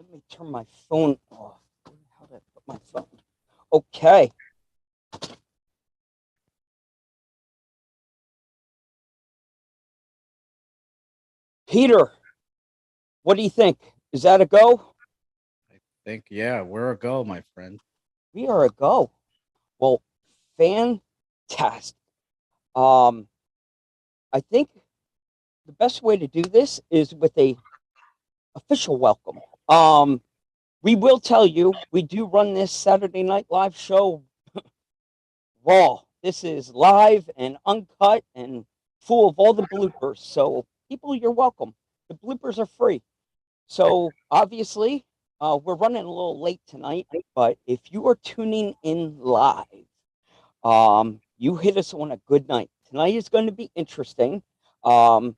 Let me turn my phone off. How did I put my phone? Okay. Peter, what do you think? Is that a go? I think, yeah, we're a go, my friend. We are a go. Well, fantastic. Um, I think the best way to do this is with a official welcome. We will tell you we do run this Saturday Night Live show raw. This is live and uncut and full of all the bloopers. So, people, you're welcome. The bloopers are free. So, obviously, we're running a little late tonight, but if you are tuning in live, you hit us on a good night. Tonight is going to be interesting, um,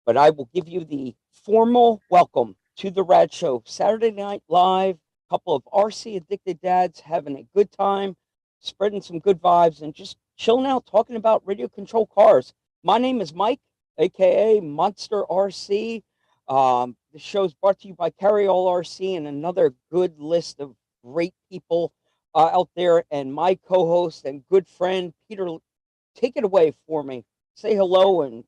but I will give you the formal welcome to the Rad Show Saturday Night Live. A couple of RC addicted dads having a good time, spreading some good vibes, and just chilling out, talking about radio control cars. My name is Mike, aka Munster RC. The show is brought to you by Carry All RC and another good list of great people out there. And my co-host and good friend Peter, take it away for me. Say hello and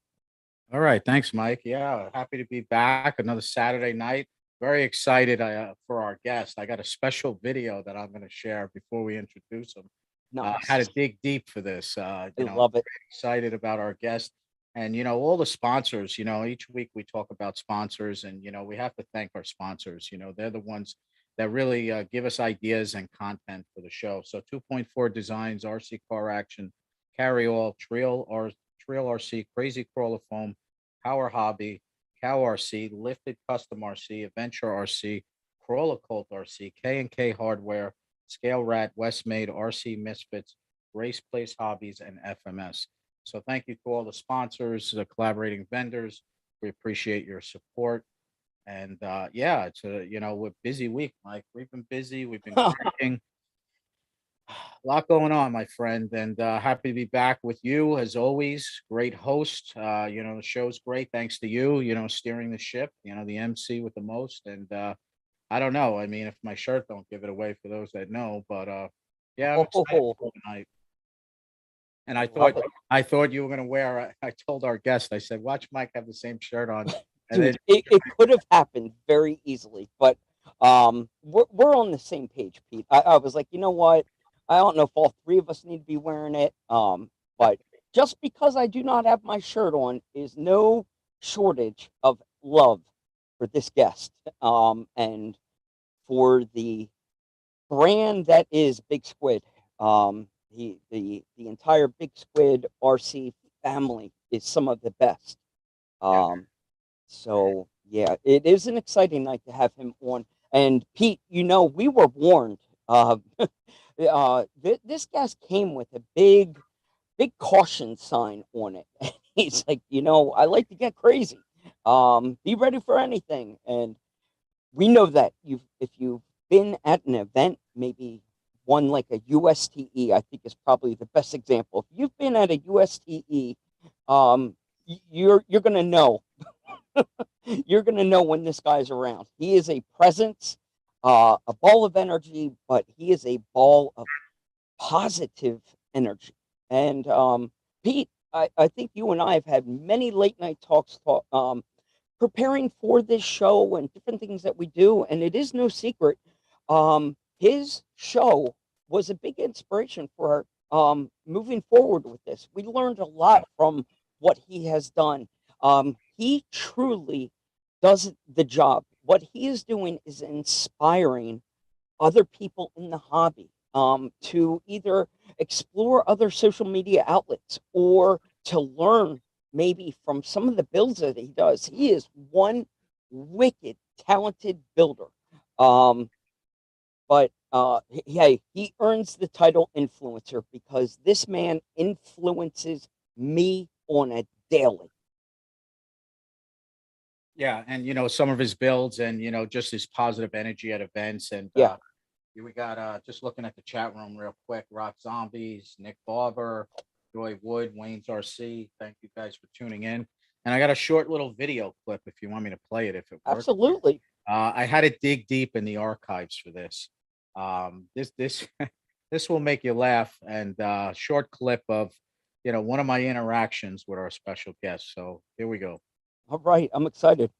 All right, thanks, Mike. Yeah, happy to be back. Another Saturday night. Very excited for our guest. I got a special video that I'm going to share before we introduce him. Had to nice. dig deep for this. I love it. Excited about our guest and all the sponsors. Each week we talk about sponsors, and we have to thank our sponsors. They're the ones that really give us ideas and content for the show. So 2.4 Designs, RC Car Action, Carry All, Trail RC, Crazy Crawler Foam, Power Hobby, Cow RC, Lifted Custom RC, Adventure RC, Crawler Cult RC, K&K Hardware, Scale Rat, Westmade, RC Misfits, Race Place Hobbies, and FMS. So thank you to all the sponsors, the collaborating vendors. We appreciate your support. And yeah, it's we're busy week, Mike. We've been busy. We've been drinking. A lot going on, my friend, and happy to be back with you as always. Great host. The show's great thanks to you. Steering the ship. The MC with the most. And I don't know. I mean, if my shirt don't give it away for those that know, but yeah, I'm excited Oh, for tonight. And I I love thought it. I thought you were gonna wear. I told our guest. I said, "Watch Mike have the same shirt on," and then Dude, it could have happened very easily, but we're on the same page, Pete. I was like, you know what? I don't know if all three of us need to be wearing it. But just because I do not have my shirt on is no shortage of love for this guest. And for the brand that is Big Squid. The entire Big Squid RC family is some of the best. yeah, Um, so yeah, it is an exciting night to have him on. And Pete, we were warned. This guest came with a big caution sign on it. He's like, I like to get crazy. Be ready for anything. And we know that if you've been at an event, maybe one like a USTE, I think is probably the best example. If you've been at a USTE, you're gonna know. You're gonna know when this guy's around. He is a presence, a ball of energy, but he is a ball of positive energy. And Pete, I think you and I have had many late night preparing for this show and different things that we do. And it is no secret, his show was a big inspiration for moving forward with this. We learned a lot from what he has done. He truly does the job. What he is doing is inspiring other people in the hobby to either explore other social media outlets or to learn maybe from some of the builds that he does. He is one wicked talented builder. Um, but hey, he earns the title influencer because this man influences me on a daily. yeah, and some of his builds, and just his positive energy at events, and Yeah, we got just looking at the chat room real quick. Rock Zombies, Nick Barber, Joy Wood, Wayne's RC. Thank you guys for tuning in. And I got a short little video clip if you want me to play it, if it works. absolutely. I had to dig deep in the archives for this. This this will make you laugh, and short clip of one of my interactions with our special guest. So here we go. All right, I'm excited.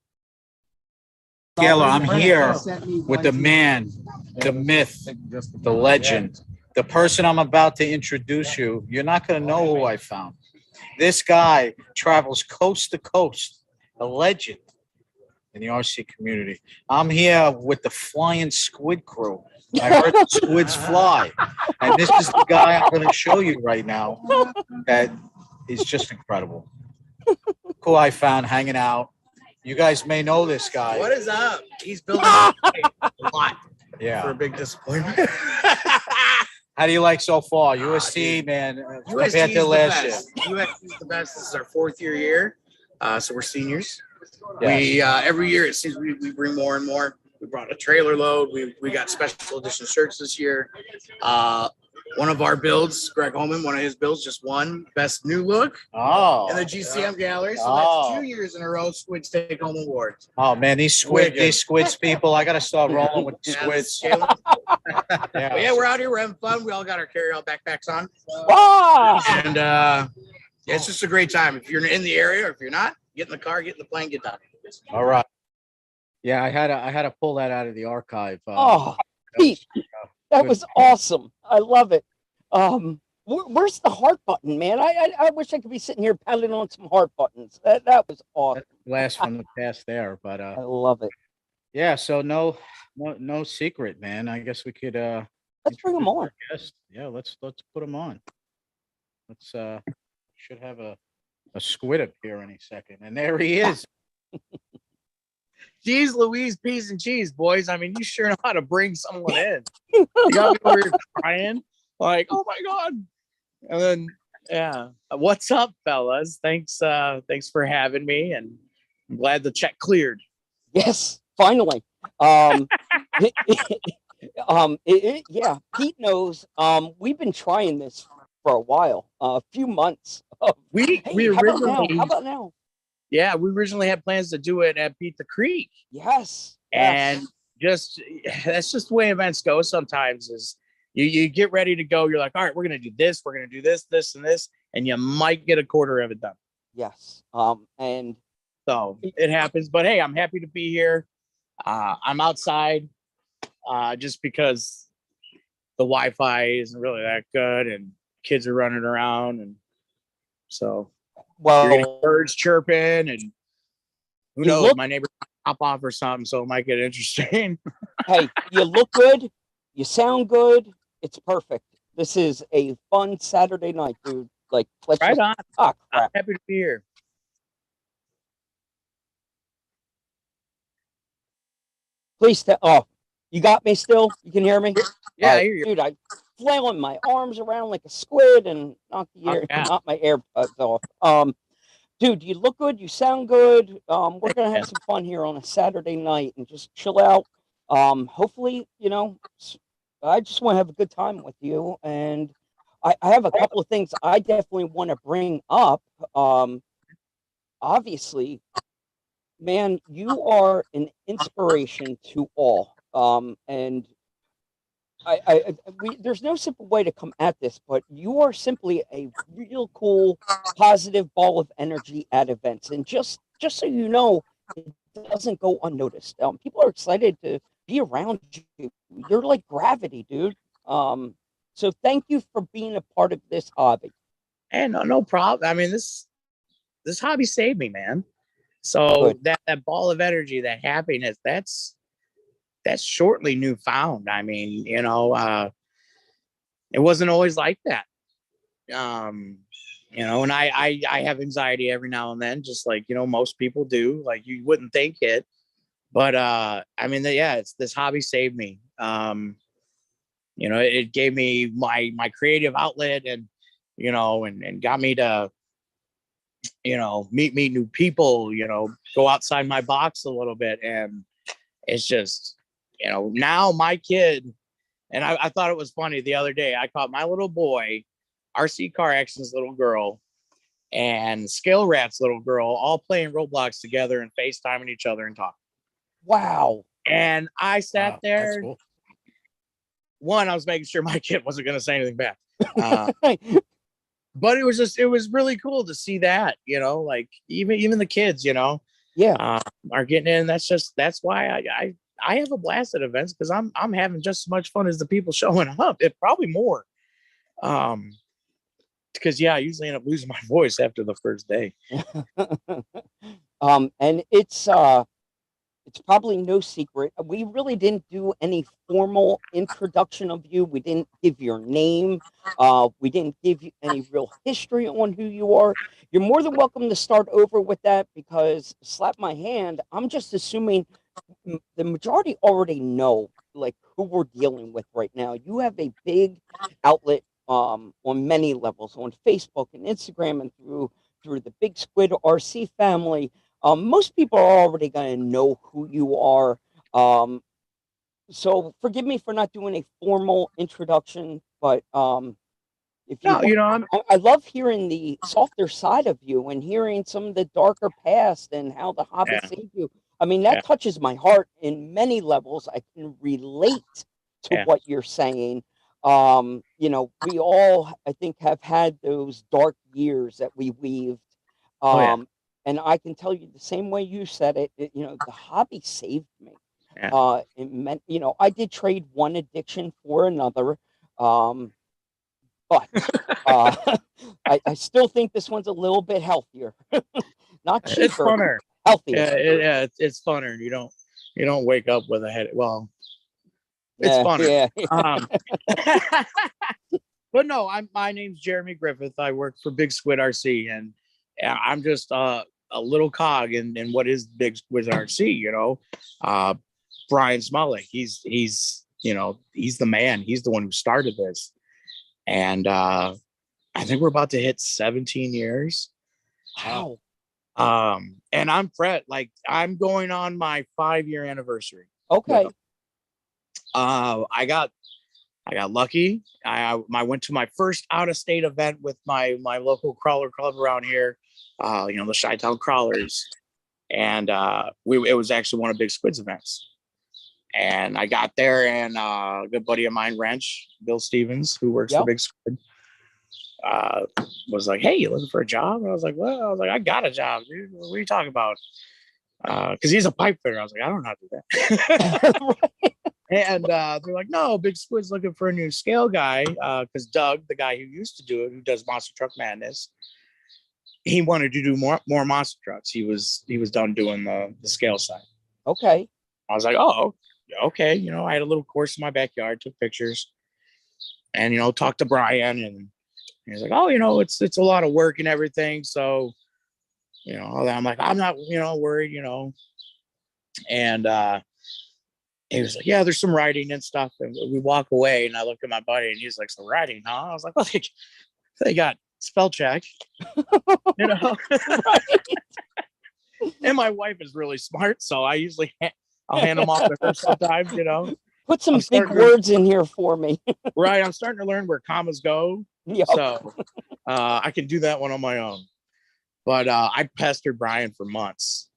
Taylor, I'm here with the man, the myth, the legend, the person I'm about to introduce you. You're not going to know who I found. This guy travels coast to coast, a legend in the RC community. I'm here with the Flying Squid crew. I heard the squids fly. And this is the guy I'm going to show you right now that is just incredible. Who I found hanging out. You guys may know this guy. What is up? He's building a lot Yeah. for a big disappointment. How do you like so far? UST, man, compared UST to last year. UST is the best. This is our 4th year, so we're seniors. Yes. We every year it seems we bring more and more. We brought a trailer load. We got special edition shirts this year. One of our builds, Greg Holman, one of his builds just won Best New Look in the GCM gallery. So that's 2 years in a row Squids take home awards. Oh man, these squids people, I gotta start rolling with the squids. But yeah, we're out here, we're having fun. We all got our carry-out backpacks on. Wow. And it's just a great time. If you're in the area or if you're not, get in the car, get in the plane, get down. All right. Yeah, I had to pull that out of the archive. Pete, that was awesome. I love it. Where's the heart button, man? I wish I could be sitting here pounding on some heart buttons. That was awesome. Blast from the past there, but I love it. yeah. So no secret, man. I guess we could Let's bring them on. Yes, yeah. Let's put them on. Let's should have a squid up here any second, and there he is. Jeez Louise, peas and cheese, boys. I mean, you sure know how to bring someone in. You got me over here crying, like, oh my God. And then, yeah. What's up, fellas? Thanks for having me, and I'm glad the check cleared. Yes, finally. Yeah, Pete knows. We've been trying this for a while, a few months. We How originally, about now? yeah, we originally had plans to do it at Beat the Creek. Yes. And just that's just the way events go sometimes. Is you get ready to go, you're like, all right, we're gonna do this, and this, and you might get a quarter of it done. Yes. And so it happens. But hey, I'm happy to be here. I'm outside just because the Wi-Fi isn't really that good and kids are running around, and so you're getting birds chirping, and who knows, my neighbor might hop off or something, so it might get interesting. Hey, you look good, you sound good, it's perfect. This is a fun Saturday night, dude. Like, let's right on. Oh, crap. I'm happy to be here. Please you got me still? You can hear me? Yeah, I hear you. Dude, I flailing my arms around like a squid and knock my AirPods off. Dude, you look good, you sound good. We're gonna have some fun here on a Saturday night and just chill out. Hopefully, I just want to have a good time with you. And I have a couple of things I definitely want to bring up. Obviously, man, you are an inspiration to all. And there's no simple way to come at this, but you are simply a real cool, positive ball of energy at events. And just so you know, it doesn't go unnoticed. People are excited to be around you. You're like gravity, dude. So thank you for being a part of this hobby. And no problem. I mean, this hobby saved me, man. So that ball of energy, that happiness, that's shortly newfound. I mean, it wasn't always like that. And I have anxiety every now and then, just like, most people do. Like, you wouldn't think it, but I mean, it's this hobby saved me. It gave me my creative outlet, and and got me to meet new people, go outside my box a little bit. And it's just, now my kid, and I thought it was funny the other day, I caught my little boy, RC Car Action's little girl, and Scale Rat's little girl all playing Roblox together and FaceTiming each other and talking. Wow. And I sat Wow, there. that's cool. One, I was making sure my kid wasn't going to say anything back. But it was really cool to see that, you know, like even the kids, you know, Yeah. are getting in. That's why I have a blast at events, because I'm having just as much fun as the people showing up. It probably more. Because I usually end up losing my voice after the first day. And it's probably no secret. We really didn't do any formal introduction of you. We didn't give your name. We didn't give you any real history on who you are. You're more than welcome to start over with that, because slap my hand, I'm just assuming the majority already know like who we're dealing with right now. You have a big outlet on many levels, on Facebook and Instagram, and through the Big Squid RC family. Most people are already going to know who you are. So forgive me for not doing a formal introduction, but if you No, you know, I love hearing the softer side of you and hearing some of the darker past and how the hobby Yeah. saved you. I mean, Yeah. that touches my heart in many levels. I can relate to Yeah. what you're saying. You know, we all, I think, have had those dark years that we weaved. Oh, yeah. And I can tell you the same way you said it, you know, the hobby saved me. Yeah. It meant, you know, I did trade one addiction for another. But I still think this one's a little bit healthier. Not It's cheaper, funner. healthier. It's funner. You don't wake up with a head. Well, it's Yeah, funner. yeah. But no, my name's Jeremy Griffith. I work for Big Squid RC, and I'm just a little cog in what is Big Squid RC. You know, Brian Smollett. He's you know, he's the man. He's the one who started this, and I think we're about to hit 17 years. Wow. And I'm Fred. Like, I'm going on my 5-year anniversary. Okay. I got lucky. I went to my first out of state event with my local crawler club around here. You know, the Chi-Town Crawlers, and it was actually one of Big Squid's events. And I got there, and a good buddy of mine, Wrench, Bill Stevens, who works for Big Squid, was like, "Hey, you looking for a job?" And I was like, "Well, I got a job, dude. What are you talking about?" Because he's a pipe fitter. I was like, "I don't know how to do that." And they're like, "No, Big Squid's looking for a new scale guy." Because Doug, the guy who used to do it, who does Monster Truck Madness, he wanted to do more monster trucks. He was done doing the scale side. Okay. I was like, "Oh, okay." You know, I had a little course in my backyard, took pictures, and you know, talked to Brian, and he's like, "Oh, you know, it's a lot of work and everything." So, you know, I'm like, "I'm not, you know, worried, you know." And he was like, "Yeah, there's some writing and stuff." And we walk away, and I look at my buddy, and he's like, "Some writing, huh?" I was like, "Well, they got spell check, you know." And my wife is really smart, so I usually I'll hand them off to her sometimes, you know. Put some big words in here for me. Right, I'm starting to learn where commas go. Yep. So I can do that one on my own. But I pestered Brian for months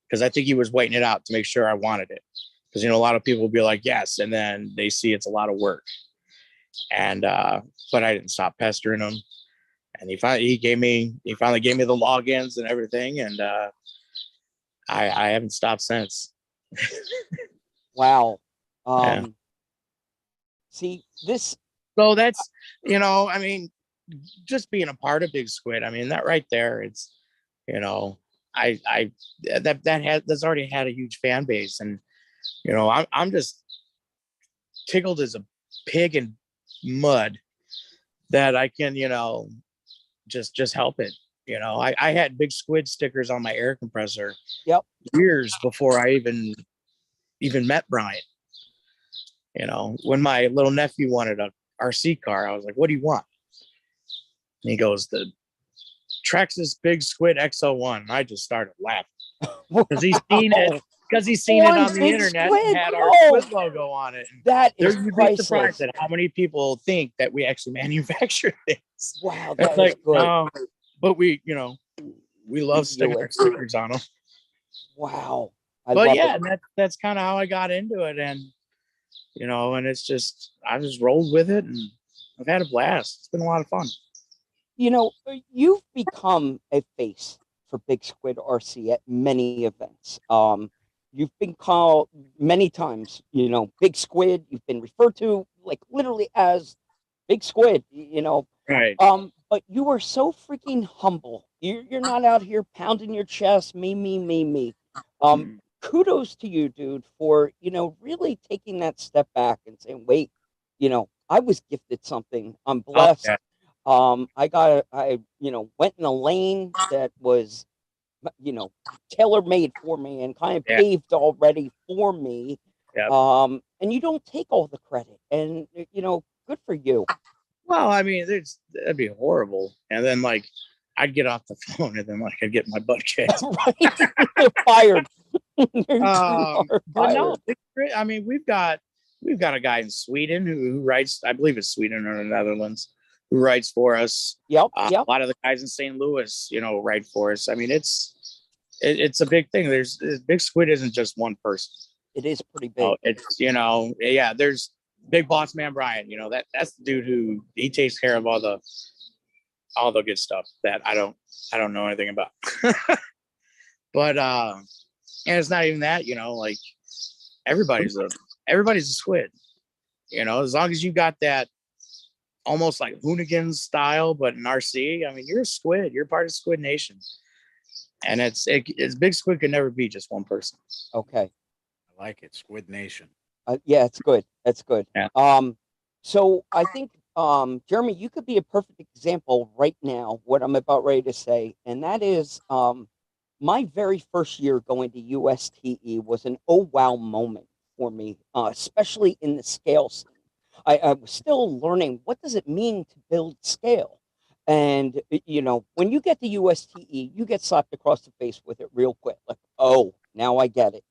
because I think he was waiting it out to make sure I wanted it. Because, you know, a lot of people will be like, yes, and then they see it's a lot of work. And but I didn't stop pestering him. And he finally gave me the logins and everything, and I haven't stopped since. Wow. Yeah. See this. So that's, you know, I mean, just being a part of Big Squid, I mean, that right there, it's, you know, that's already had a huge fan base, and you know, I'm just tickled as a pig in mud that I can, you know, just help it. You know, I had Big Squid stickers on my air compressor. Yep. Years before I even met Brian. You know, when my little nephew wanted a RC car, I was like, "What do you want?" And he goes, "The Traxxas Big Squid X01." And I just started laughing because he's seen it. Because he's seen it on the internet and had our Squid logo on it. That is You'd be priceless. surprised at how many people think that we actually manufacture things. Wow, It's that like, is good. no, but we, you know, we love sticking our stickers on them. Wow. But love yeah, it. and that's kind of how I got into it. And, and it's just, I just rolled with it and I've had a blast. It's been a lot of fun. You've become a face for Big Squid RC at many events. You've been called many times, Big Squid. You've been referred to like literally as Big Squid. Right. But you are so freaking humble. You're not out here pounding your chest, me, me, me, me. Kudos to you, dude, for, really taking that step back and saying, wait, I was gifted something. I'm blessed. Yeah. I went in a lane that was, tailor made for me and kind of Yeah. paved already for me. Yep. And you don't take all the credit, and, good for you. Well, I mean, that'd be horrible. And then like, I'd get off the phone and then like I'd get my butt kicked. Right? You're fired. But no, I mean, we've got a guy in Sweden who writes, I believe it's Sweden or the Netherlands, who writes for us. Yep. A lot of the guys in St. Louis, write for us. I mean, it's a big thing. Big Squid isn't just one person. It is pretty big. It's there's Big Boss Man Brian. That's the dude who he takes care of all the good stuff that I don't know anything about. But and it's not even that, like everybody's a squid. As long as you got that almost like Hoonigan style, but in RC, I mean, you're a squid. You're part of Squid Nation. And it's Big Squid could never be just one person. Okay. I like it. Squid Nation. Yeah, it's good. That's good. Yeah. So I think, Jeremy, you could be a perfect example right now, what I'm about ready to say. And that is, my very first year going to USTE was an oh wow moment for me, especially in the scale scene. I was still learning, what does it mean to build scale? And, when you get to USTE, you get slapped across the face with it real quick. Like, oh, now I get it.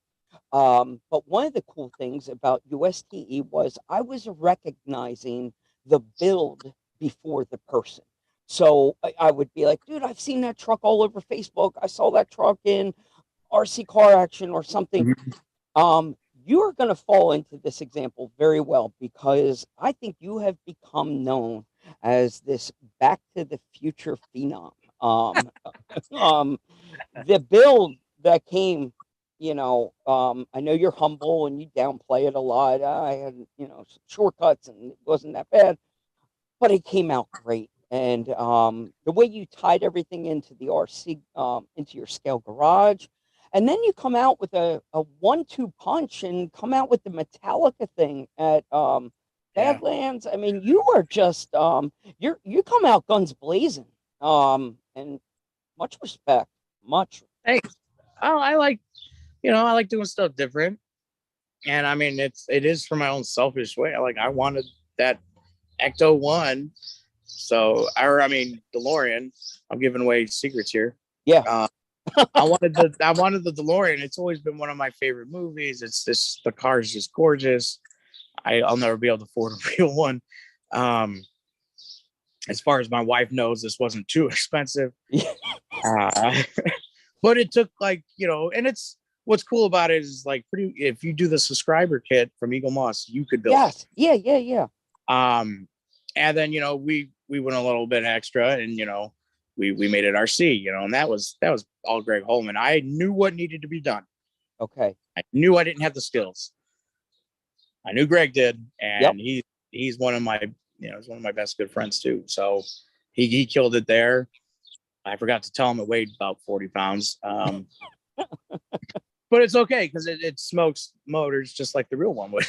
But one of the cool things about USTE was I was recognizing the build before the person. So I would be like, dude, I've seen that truck all over Facebook. I saw that truck in RC Car Action or something. You are going to fall into this example very well, because I think you have become known as this Back to the Future phenom. The build that came, I know you're humble and you downplay it a lot. I had, shortcuts and it wasn't that bad, but it came out great. And the way you tied everything into the RC, into your scale garage, and then you come out with a 1-2 punch and come out with the Metallica thing at Badlands. I mean, you are just you come out guns blazing. And much respect. Much. Thanks. Oh, I like doing stuff different. And I mean, it is for my own selfish way. I wanted that Ecto 1. So, I mean, DeLorean. I'm giving away secrets here. Yeah. I wanted the DeLorean. It's always been one of my favorite movies. The car is just gorgeous. I'll never be able to afford a real one. As far as my wife knows, this wasn't too expensive. But it took and it's what's cool about it is if you do the subscriber kit from Eagle Moss, you could build it. Yeah. And then we went a little bit extra and we made it RC, and that was all Greg Holman. I knew what needed to be done. Okay. I knew I didn't have the skills. I knew Greg did, and he's one of my he's one of my best good friends too. So he killed it there. I forgot to tell him it weighed about 40 pounds. But it's okay because it smokes motors just like the real one would.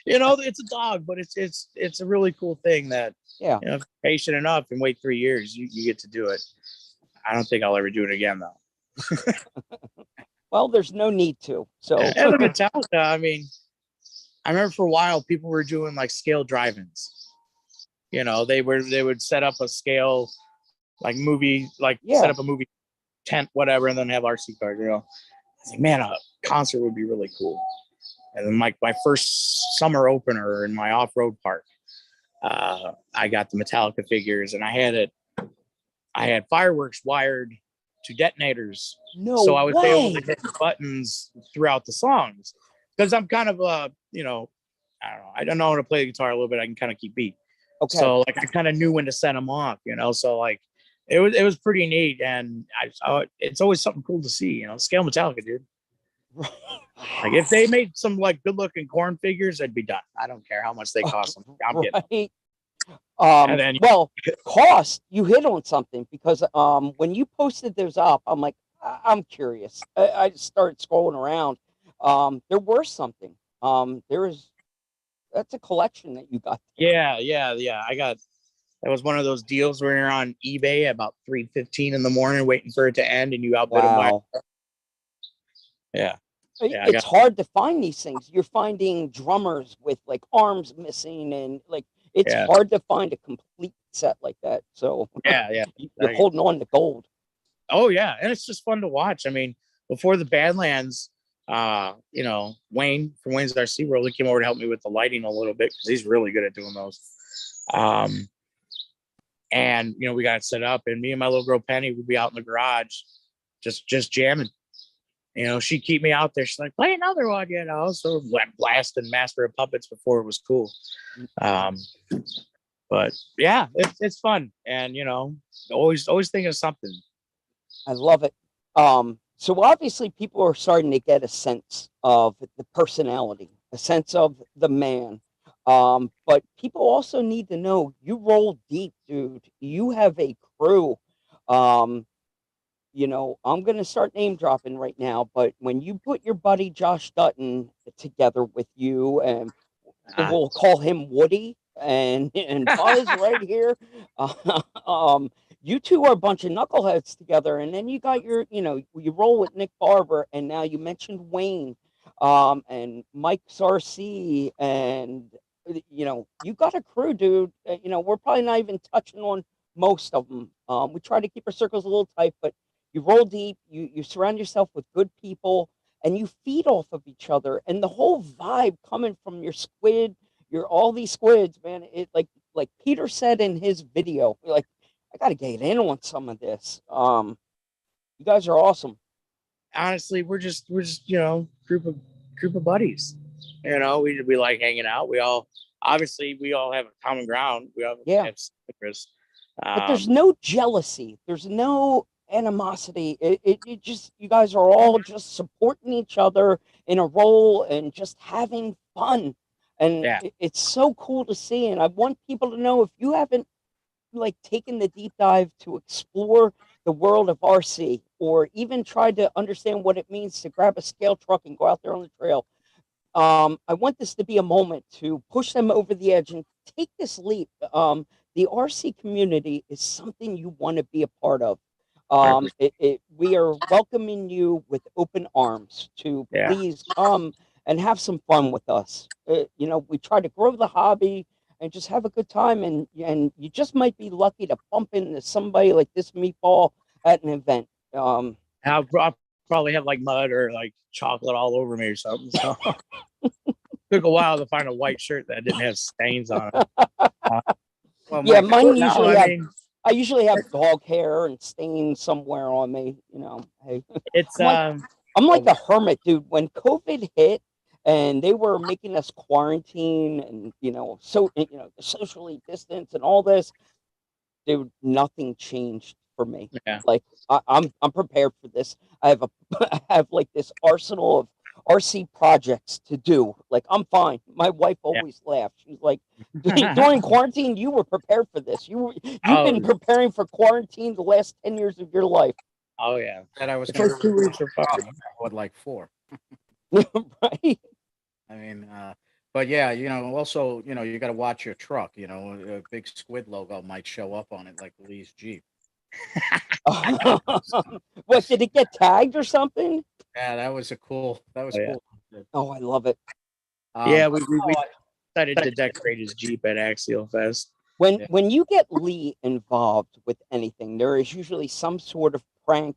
It's a dog, but it's a really cool thing that if you're patient enough and wait 3 years, you get to do it. I don't think I'll ever do it again though. Well, there's no need to. So and the Metallica, I mean, I remember for a while people were doing scale drive-ins. They would set up a scale set up a movie tent, whatever, and then have RC cars. I was like, man, a concert would be really cool. And then my first summer opener in my off-road park, I got the Metallica figures, and I had fireworks wired to detonators. No So I was able way. to hit the buttons throughout the songs because I'm kind of you know, I don't know how to play the guitar a little bit. I can kind of keep beat. Okay. So like I kind of knew when to set them off, you know. So like it was pretty neat, and it's always something cool to see, you know. Scale Metallica, dude. Like if they made some like good looking corn figures, I'd be done. I don't care how much they cost them. I'm getting them. Right. And then Well, cost, you hit on something because when you posted those up, I'm like, I'm curious. I just started scrolling around. There were something. That's a collection that you got. yeah. I got that was one of those deals where you're on eBay at about 3:15 in the morning waiting for it to end and you outbid them by Wow. yeah. Yeah, It's hard to find these things. You're finding drummers with like arms missing, and like it's Yeah. hard to find a complete set like that. So yeah. you're holding on to gold. Oh yeah, and it's just fun to watch. I mean, before the Badlands, you know, Wayne from Wayne's RC World, he came over to help me with the lighting a little bit because he's really good at doing those. And you know, we got it set up, and me and my little girl Penny would be out in the garage, just jamming. You know, she'd keep me out there. She's like, play another one, you know. So went blasting Master of Puppets before it was cool. But yeah, it's fun, and you know, always thinking of something. I love it. So obviously people are starting to get a sense of the personality, a sense of the man. But people also need to know you roll deep, dude. You have a crew. You know, I'm going to start name dropping right now, but when you put your buddy Josh Dutton together with you, and we'll call him Woody and Buzz right here, you two are a bunch of knuckleheads together, and then you got your, you know, you roll with Nick Barber, and now you mentioned Wayne, and Mike Sarcy, and you know, you got a crew, dude. You know, we're probably not even touching on most of them. We try to keep our circles a little tight, but you roll deep, you surround yourself with good people, and you feed off of each other. And the whole vibe coming from your squid, your all these squids, man, it like Peter said in his video, like, I gotta get in on some of this. You guys are awesome. Honestly, we're just you know, group of buddies. You know, we like hanging out. We all obviously we all have a common ground. We all Yeah. have secrets. But there's no jealousy. There's no animosity. It just, you guys are all just supporting each other in a role and just having fun. And Yeah. it's so cool to see. And I want people to know, if you haven't like taken the deep dive to explore the world of RC, or even tried to understand what it means to grab a scale truck and go out there on the trail, I want this to be a moment to push them over the edge and take this leap. The RC community is something you want to be a part of. We are welcoming you with open arms to please come and have some fun with us. You know, we try to grow the hobby and just have a good time, and you just might be lucky to bump into somebody like this meatball at an event. I'll probably have like mud or like chocolate all over me or something. So took a while to find a white shirt that didn't have stains on it. Well, Yeah, Mike, mine No, usually I have. mean, I usually have dog hair and stains somewhere on me. You know, hey, it's I'm like a hermit, dude. When COVID hit and they were making us quarantine, and you know, so you know, socially distance and all this, dude, nothing changed for me. yeah. Like I'm prepared for this. I have a I have like this arsenal of RC projects to do. Like, I'm fine. My wife always laughs. She's like, during quarantine, you were prepared for this. You've been preparing for quarantine the last 10 years of your life. Oh yeah. that I was The going first 2 weeks are fun. would like 4. Right? I mean, but yeah, you know, also, you know, you got to watch your truck. You know, a big squid logo might show up on it, like Lee's Jeep. What, did it get tagged or something? Yeah, that was cool. Oh, Cool. Oh, I love it. Yeah, we decided to decorate his Jeep at Axial Fest. When you get Lee involved with anything, there is usually some sort of prank,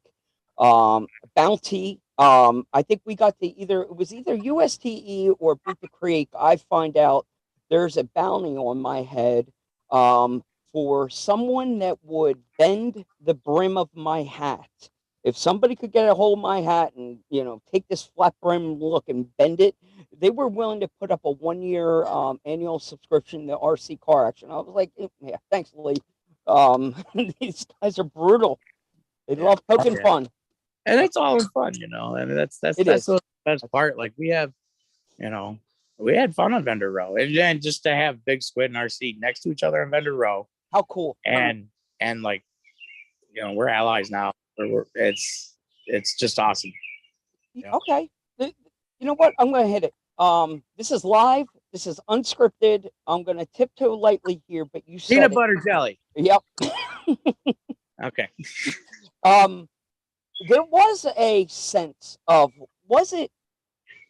bounty. I think we got to it was either USTE or Beat the Creek. I find out there's a bounty on my head, for someone that would bend the brim of my hat if somebody could get a hold of my hat and, take this flat brim look and bend it, they were willing to put up a 1-year annual subscription to RC Car Action. I was like, yeah, thanks, Lee. These guys are brutal. They love poking fun. And it's all in fun, and that's the best part. Like we have, we had fun on Vendor Row, and then just to have Big Squid and RC next to each other on Vendor Row. How cool. And like, we're allies now. It's just awesome. Okay. You know what? I'm going to hit it. This is live. This is unscripted. I'm going to tiptoe lightly here, but you said peanut butter jelly. Yep. Okay. There was a sense of, was it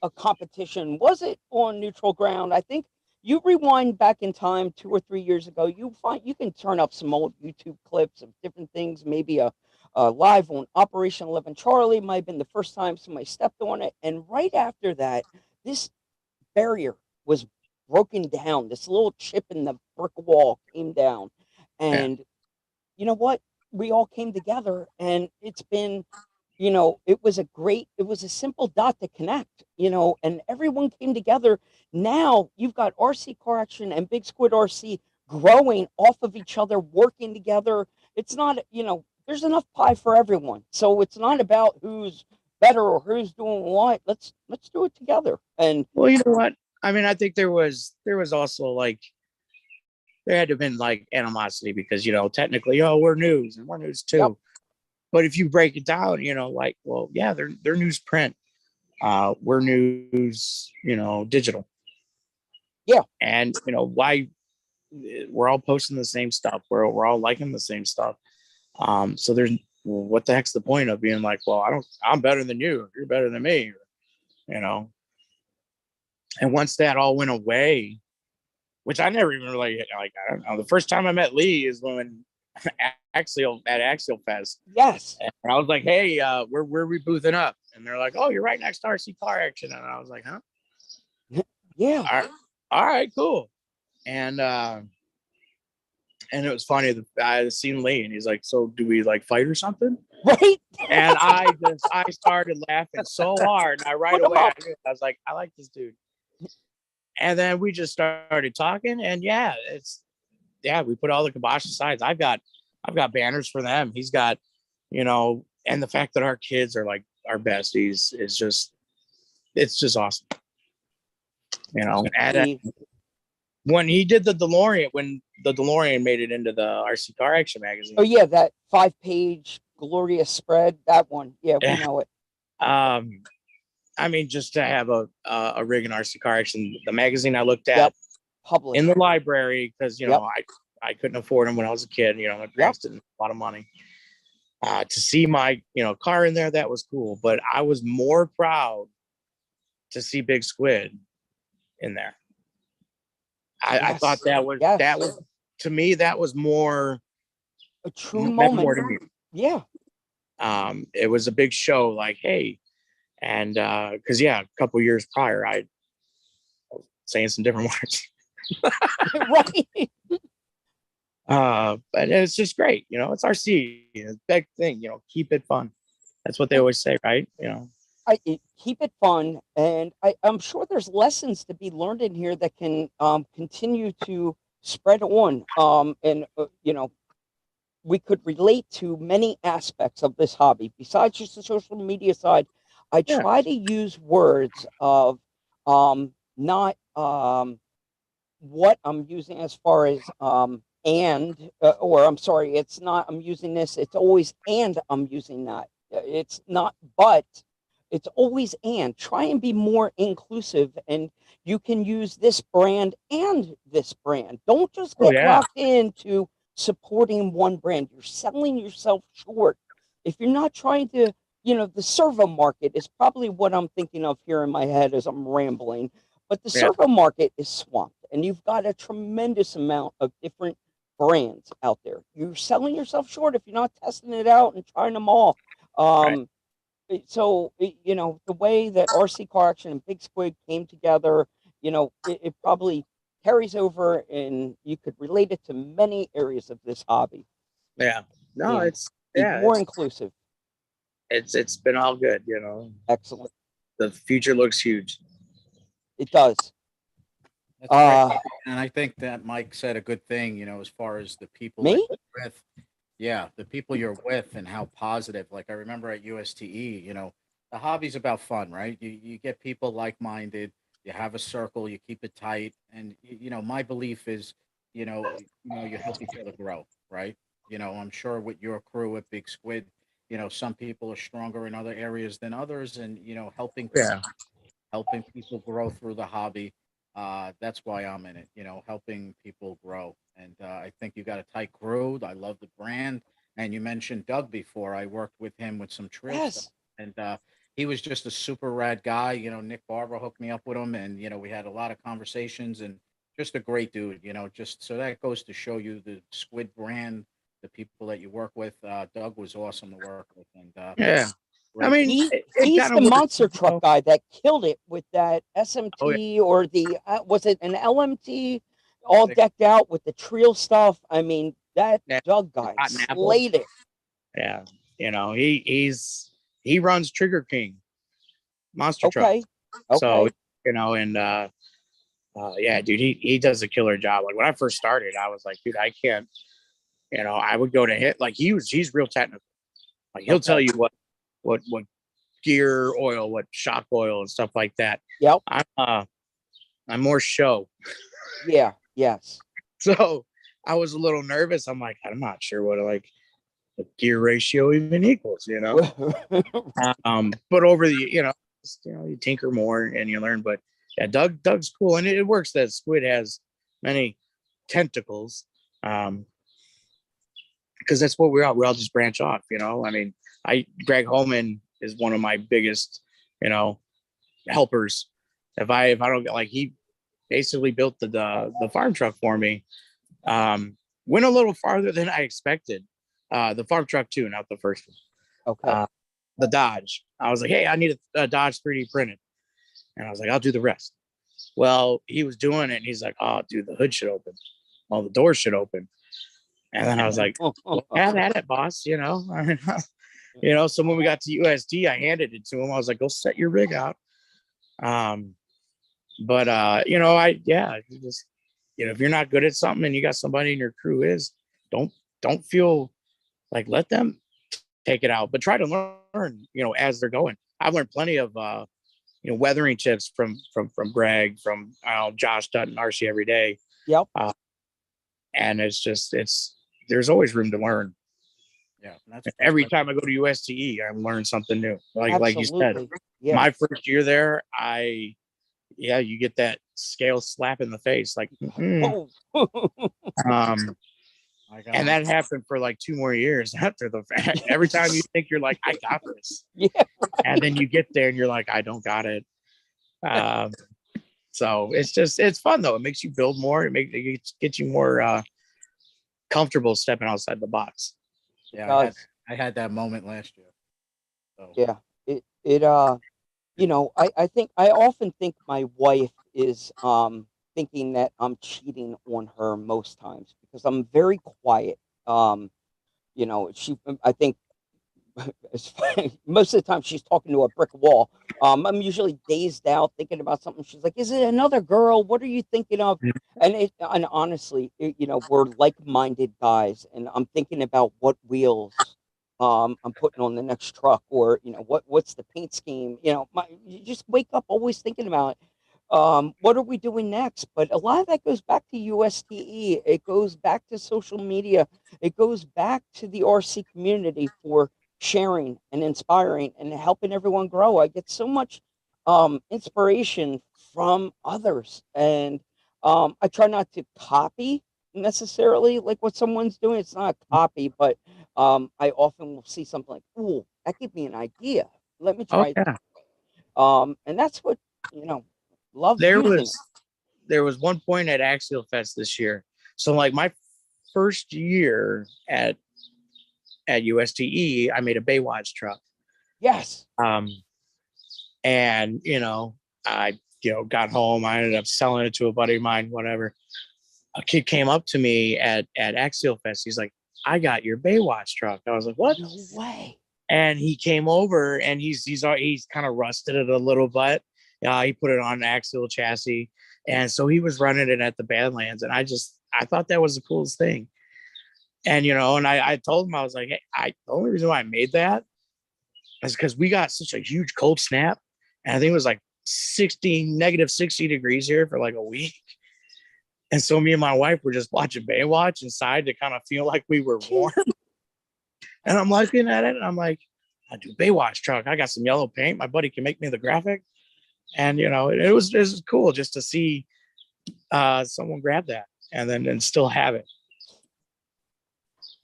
a competition? Was it on neutral ground? I think you rewind back in time 2 or 3 years ago, you can turn up some old YouTube clips of different things, maybe a live on Operation 11 Charlie might have been the first time somebody stepped on it. And right after that, this barrier was broken down. This little chip in the brick wall came down. And you know what? We all came together, and it's been, it was a simple dot to connect, and everyone came together. Now you've got RC Car Action and Big Squid RC growing off of each other, working together. It's not, there's enough pie for everyone. So it's not about who's better or who's doing what. Let's do it together. And well, you know what? I mean, I think there was also like, there had to have been like animosity because, technically, we're news and we're news too. Yep. But if you break it down, like, well, yeah, they're newsprint. We're news, digital. Yeah. And, why we're all posting the same stuff. We're all liking the same stuff. So there's, what the heck's the point of being like, well, I'm better than you. You're better than me. And once that all went away, which I never even really like. I don't know. The first time I met Lee is when Axial Fest. Yes. And I was like, "Hey, where we boothing up?" And they're like, "Oh, you're right next to RC Car Action." And I was like, "Huh?" Yeah. All right, cool. And it was funny. I seen Lee, and he's like, "So do we like fight or something?" Right. And I started laughing so hard. And I was like, "I like this dude." And then we just started talking, and we put all the kibosh aside. I've got banners for them. He's got, and the fact that our kids are like our besties is it's just awesome. And when he did the DeLorean, when the DeLorean made it into the RC Car Action magazine. Oh yeah, that 5-page glorious spread, that one. Yeah, we know it. I mean, just to have a rig in RC Car Action, the magazine I looked at published in the library, because I couldn't afford them when I was a kid. My parents didn't have a lot of money. To see my car in there, that was cool. But I was more proud to see Big Squid in there. I thought that was to me, that was more a true moment. More to me. Yeah. It was a big show. Like, hey. And because a couple years prior, I was saying some different words. Right. But it's just great. It's RC. It's a big thing. Keep it fun. That's what they always say, right? Keep it fun, and I'm sure there's lessons to be learned in here that can continue to spread on. And we could relate to many aspects of this hobby besides just the social media side. I try to use words of not what I'm using as far as or I'm sorry, it's not I'm using this, it's always and I'm using that. It's not but, it's always and. Try and be more inclusive, and you can use this brand and this brand. Don't just get locked into supporting one brand. You're selling yourself short. If you're not trying to, the servo market is probably what I'm thinking of here in my head as I'm rambling, but the servo market is swamped, and you've got a tremendous amount of different brands out there. You're selling yourself short if you're not testing it out and trying them all. So, the way that RC Car Action and Big Squid came together, it probably carries over, and you could relate it to many areas of this hobby. Yeah. No, it's more inclusive. it's been all good, Excellent. The future looks huge. It does. That's right. And I think that Mike said a good thing, as far as the people that Me? you're with. Yeah, the people you're with and how positive. Like I remember at USTE, the hobby's about fun, right? You get people like-minded, you have a circle, you keep it tight. And my belief is, you help each other grow, right? I'm sure with your crew at Big Squid, some people are stronger in other areas than others, and helping people grow through the hobby. That's why I'm in it, helping people grow. And I think you got a tight crew. I love the brand. And you mentioned Doug before. I worked with him with some trail stuff. Yes. And he was just a super rad guy. Nick Barber hooked me up with him. And, we had a lot of conversations and just a great dude, just so that goes to show you the Squid brand, the people that you work with. Doug was awesome to work with. And Yeah. I great. mean, He's kinda the works, monster truck guy that killed it with that Oh, SMT or the was it an LMT, all decked out with the trail stuff. I mean, that Yeah. Doug guy Rotten apple. slayed it. Yeah. He runs Trigger King Monster Truck. Okay. So, Okay. and yeah, dude, he does a killer job. Like when I first started, I was like, dude, I can't, I would go to hit like he's real technical. Like he'll tell you what gear oil, what shock oil and stuff like that. Yep. I'm more show. Yeah. Yes. So I was a little nervous. I'm like, I'm not sure what like the gear ratio even equals, but over the, you tinker more and you learn, but yeah, Doug's cool. And it works that Squid has many tentacles. Because that's what we all just branch off, I mean, Greg Holman is one of my biggest, helpers. If I don't get, like, he basically built the farm truck for me. Went a little farther than I expected. The farm truck too, not the first one. Okay. The Dodge. I was like, hey, I need a Dodge 3D printed. And I was like, I'll do the rest. Well, he was doing it and he's like, oh, dude, the hood should open. Well, the door should open. And then I was like, well, have at it, boss, So when we got to USD, I handed it to him. I was like, go set your rig out. But you just, if you're not good at something and you got somebody in your crew don't feel like, let them take it out, but try to learn, as they're going. I've learned plenty of, weathering tips from Greg, from Josh Dutton, RC every day. Yep. And there's always room to learn. Yeah. Every time I go to USTE, I learn something new. Like you said, yeah. my first year there, you get that scale slap in the face. Like, Oh. and that happened for like 2 more years after the fact. Every time you think you're like, I got this. Yeah. Right. And then you get there and you're like, I don't got it. So it's fun though. It makes you build more. It gets you more comfortable stepping outside the box. Yeah, I had that moment last year. So. Yeah. I often think my wife is thinking that I'm cheating on her most times because I'm very quiet. I think most of the time she's talking to a brick wall. I'm usually dazed out thinking about something. She's like, "Is it another girl? What are you thinking of?" And honestly, we're like-minded guys, and I'm thinking about what wheels I'm putting on the next truck, or what's the paint scheme. You just wake up always thinking about what are we doing next? But a lot of that goes back to USTE. It goes back to social media. It goes back to the RC community for sharing and inspiring and helping everyone grow. I get so much inspiration from others, and I try not to copy necessarily like what someone's doing. It's not a copy, but I often will see something like, "Ooh, that gave me an idea. Let me try." And that's what love. There was one point at Axial Fest this year. So like my first year at USTE, I made a Baywatch truck. Yes. And I got home. I ended up selling it to a buddy of mine. Whatever. A kid came up to me at Axial Fest. He's like, "I got your Baywatch truck." I was like, "What?" No way. And he came over, and he's kind of rusted it a little bit. He put it on an axial chassis, and so he was running it at the Badlands, and I thought that was the coolest thing. And and I told him, I was like, hey, the only reason why I made that is because we got such a huge cold snap, and I think it was like -60 degrees here for like a week. And so me and my wife were just watching Baywatch inside to kind of feel like we were warm. And I'm looking at it, and I'm like, I do Baywatch Truck. I got some yellow paint. My buddy can make me the graphic. And, it was cool just to see someone grab that and still have it.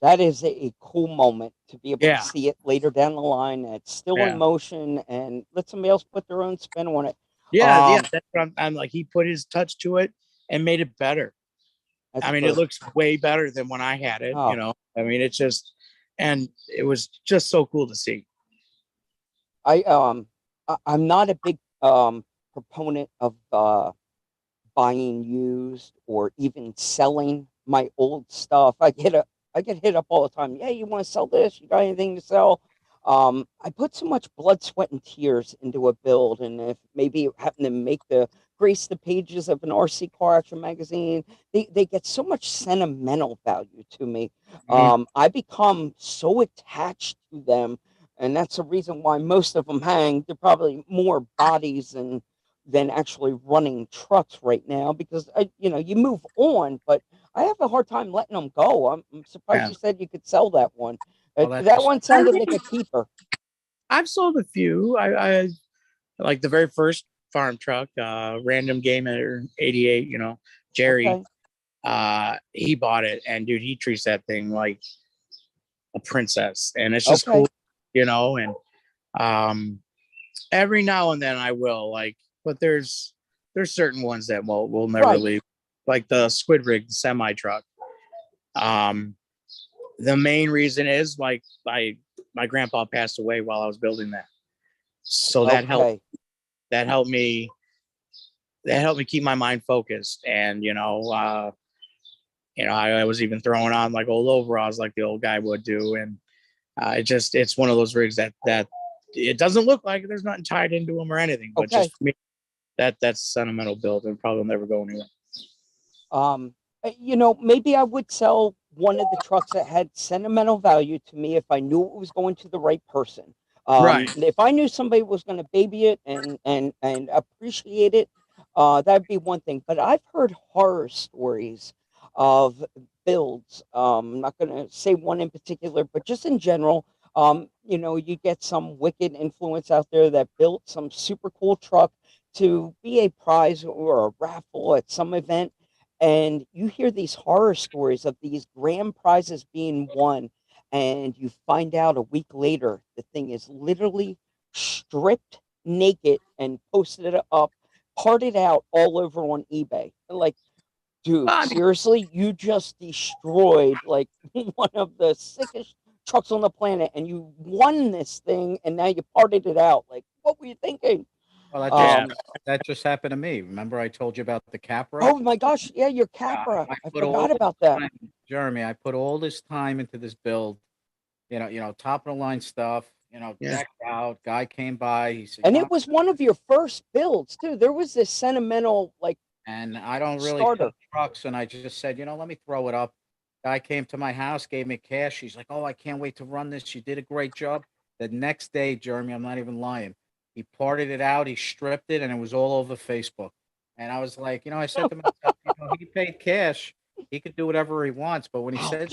That is a cool moment to be able Yeah. to see it later down the line. It's still in motion, and let somebody else put their own spin on it. Yeah. That's what I'm like, he put his touch to it and made it better. I mean, it looks way better than when I had it, I mean, it's just, and it was just so cool to see. I'm not a big proponent of buying used or even selling my old stuff. I get hit up all the time. Yeah, you want to sell this? You got anything to sell? I put so much blood, sweat, and tears into a build, and if maybe it happened to make grace the pages of an RC car action magazine, they get so much sentimental value to me. I become so attached to them, and that's the reason why most of them hang. They're probably more bodies than actually running trucks right now, because you move on, but I have a hard time letting them go. I'm surprised you said you could sell that one. That one sounded like a keeper. I've sold a few. I like the very first farm truck, Random Gamer 88, Jerry. Okay. He bought it, and dude, he treats that thing like a princess, and it's just cool, and every now and then I will, but there's certain ones that will never leave, like the Squid Rig semi truck. The main reason is my grandpa passed away while I was building that, so that helped me keep my mind focused. And I was even throwing on like old overalls like the old guy would do, and it's one of those rigs that it doesn't look like there's nothing tied into them or anything, but just for me, that's a sentimental build and probably will never go anywhere. Maybe I would sell one of the trucks that had sentimental value to me if I knew it was going to the right person. If I knew somebody was going to baby it and appreciate it, that'd be one thing. But I've heard horror stories of builds. I'm not going to say one in particular, but just in general. You get some wicked influence out there that built some super cool truck to be a prize or a raffle at some event. And you hear these horror stories of these grand prizes being won, and you find out a week later the thing is literally stripped naked and posted up, parted out all over on eBay. Like, dude, seriously, you just destroyed like one of the sickest trucks on the planet, and you won this thing, and now you parted it out. Like, what were you thinking? Well, that just happened to me. Remember I told you about the Capra? Oh my gosh, yeah, your Capra. I forgot about that. Jeremy, I put all this time into this build, top of the line stuff, decked out. Guy came by, he said, and it was one of your first builds too. There was this sentimental and I don't really sell trucks, and I just said, let me throw it up. Guy came to my house, gave me cash. He's like, oh, I can't wait to run this. You did a great job. The next day, Jeremy, I'm not even lying, he parted it out, he stripped it, and it was all over Facebook. And I was like, I said to myself, he paid cash. He could do whatever he wants. But when he said,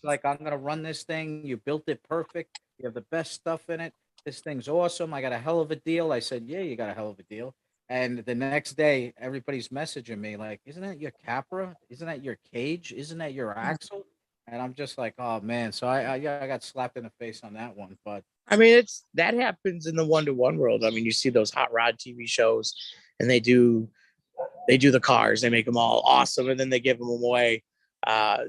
like, I'm going to run this thing, you built it perfect. You have the best stuff in it. This thing's awesome. I got a hell of a deal. I said, yeah, you got a hell of a deal. And the next day, everybody's messaging me like, isn't that your Capra? Isn't that your cage? Isn't that your axle? And I'm just like, oh, man. So I got slapped in the face on that one. But I mean, that happens in the one-to-one world. I mean, you see those hot rod TV shows, and they do the cars, they make them all awesome, and then they give them away.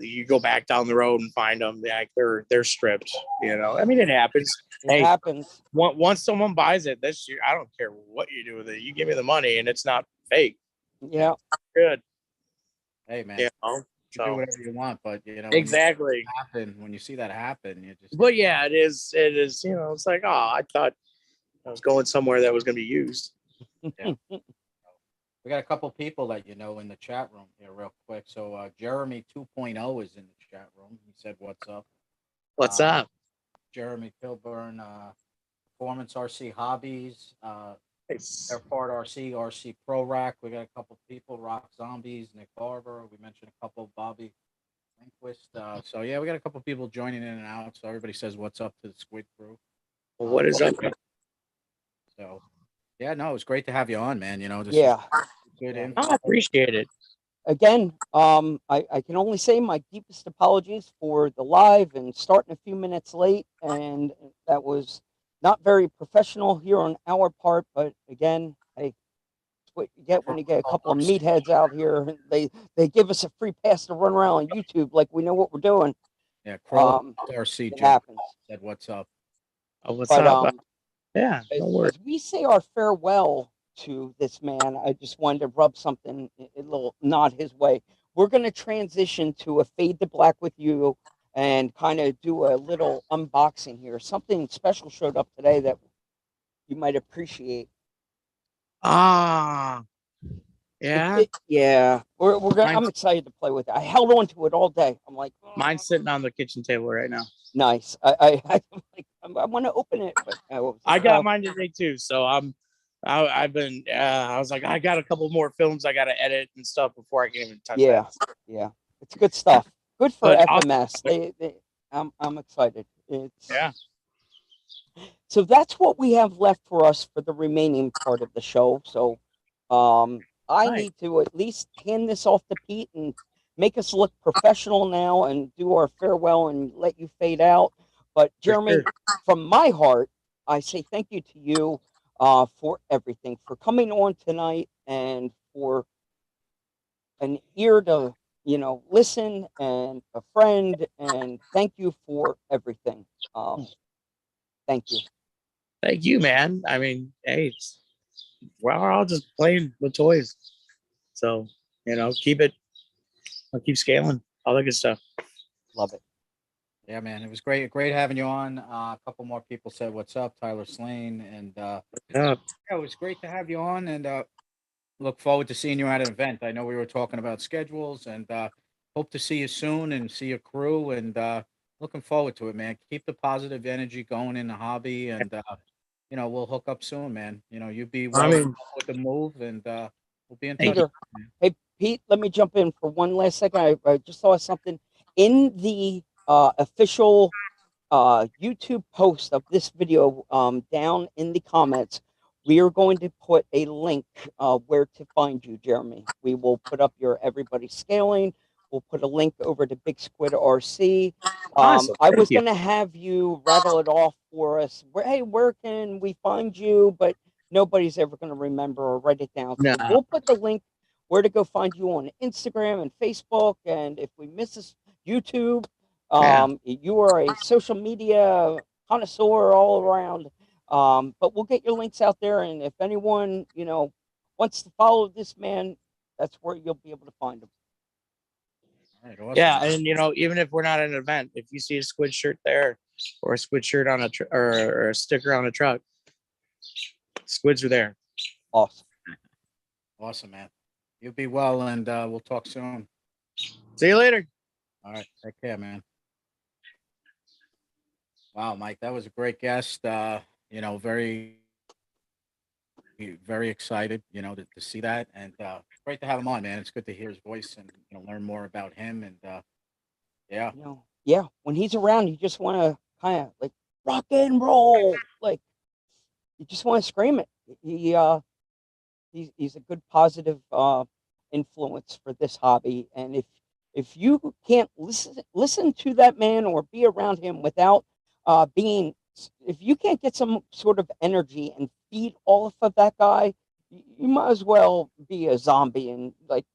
You go back down the road and find them, they're stripped. I mean, it happens. It happens. Once someone buys it this year, I don't care what you do with it. You give me the money, and it's not fake. Yeah, good. Hey, man. You do whatever you want, but you know, exactly. when you see that happen, you just. But yeah, it is. You know, it's like, oh, I thought I was going somewhere that was going to be used. Yeah. We got a couple people that in the chat room here, real quick. So Jeremy 2.0 is in the chat room. He said, "What's up?" What's up? Jeremy Kilburn, Performance RC Hobbies, Nice. Airport RC, RC Pro Rack. We got a couple people, Rock Zombies, Nick Barber. We mentioned a couple, Bobby Lindquist. So yeah, we got a couple people joining in and out. So everybody says what's up to the Squid crew. Well, what is up? So yeah, no, it was great to have you on, man. This Yeah. good Yeah. info. I appreciate it. Again, I can only say my deepest apologies for the live and starting a few minutes late, and that was not very professional here on our part. But again, hey, it's what you get when you get a couple of meatheads out here. They give us a free pass to run around on YouTube like we know what we're doing. Yeah, Crow RC it happens. said, "What's up?" Oh, what's But up? Yeah, no worries. as we say our farewell to this man, I just wanted to rub something, a little nod his way. We're going to transition to a fade to black with you and kind of do a little unboxing here. Something special showed up today that you might appreciate. Ah, yeah. Yeah, we're gonna. I'm excited to play with it. I held on to it all day. I'm like, oh. Mine's sitting on the kitchen table right now. Nice. I want to open it, but I got mine today too. So I've been. I was like, I got a couple more films I got to edit and stuff before I can even touch that. Yeah, it's good stuff. Good for But FMS. I'm excited. Yeah. So that's what we have left for us for the remaining part of the show. So, I Nice. need to at least hand this off to Pete and make us look professional now and do our farewell and let you fade out. But Jeremy, sure. from my heart, I say thank you to you for everything, for coming on tonight and for an ear to listen and a friend, and thank you for everything. Thank you. Thank you, man. I mean, hey, we're all just playing with toys. So, I'll keep scaling, all that good stuff. Love it. Yeah, man, it was great having you on. A couple more people said, "What's up?" Tyler Slane, and yeah, it was great to have you on, and look forward to seeing you at an event. I know we were talking about schedules, and hope to see you soon and see your crew, and looking forward to it, man. Keep the positive energy going in the hobby, and we'll hook up soon, man. You be well with the move, and we'll be in touch. Hey, Pete, let me jump in for one last second. I just saw something in the official YouTube post of this video. Down in the comments, we are going to put a link where to find you, Jeremy. We will put up your Everybody Scaling. We'll put a link over to Big Squid RC. Awesome. I was going to have you rattle it off for us. Where can we find you? But nobody's ever going to remember or write it down. So we'll put the link where to go find you on Instagram and Facebook. And if we miss this, YouTube. You are a social media connoisseur all around. But we'll get your links out there, and if anyone wants to follow this man, that's where you'll be able to find him. Right, awesome. Yeah, and even if we're not at an event, if you see a squid shirt there, or a squid shirt on or a sticker on a truck, squids are there. Awesome, man. You be well, and we'll talk soon. See you later. All right, take care, man. Wow, Mike, that was a great guest. Very, very excited, to see that, and great to have him on, man. It's good to hear his voice and learn more about him, and yeah, when he's around, you just want to kind of like rock and roll, like you just want to scream it. He's a good positive influence for this hobby, and if you can't listen to that man or be around him without if you can't get some sort of energy and feed off of that guy, you might as well be a zombie and like,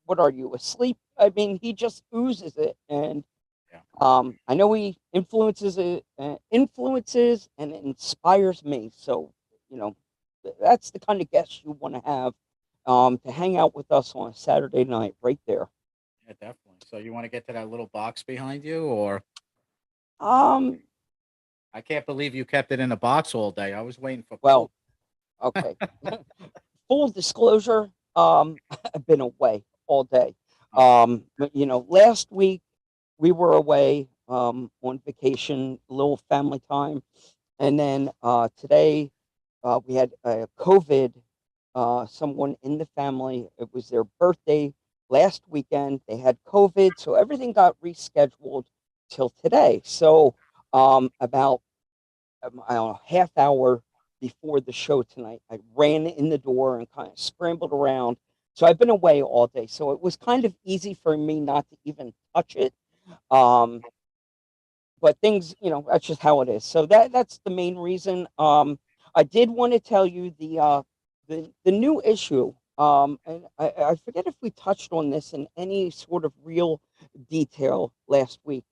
what are you, asleep? I mean, he just oozes it, and I know he influences and it inspires me. So that's the kind of guest you want to have to hang out with us on a Saturday night, right there. Yeah, definitely. So you want to get to that little box behind you, or Um, I can't believe you kept it in a box all day. I was waiting for well, proof. okay. Full disclosure, I've been away all day. But, last week we were away on vacation, a little family time, and then today we had COVID. Someone in the family, it was their birthday last weekend. They had COVID, so everything got rescheduled till today. So about I don't know, half hour before the show tonight, I ran in the door and kind of scrambled around. So I've been away all day. So it was kind of easy for me not to even touch it. Um, but things, that's just how it is. So that's the main reason. I did want to tell you the new issue. And I forget if we touched on this in any sort of real detail last week.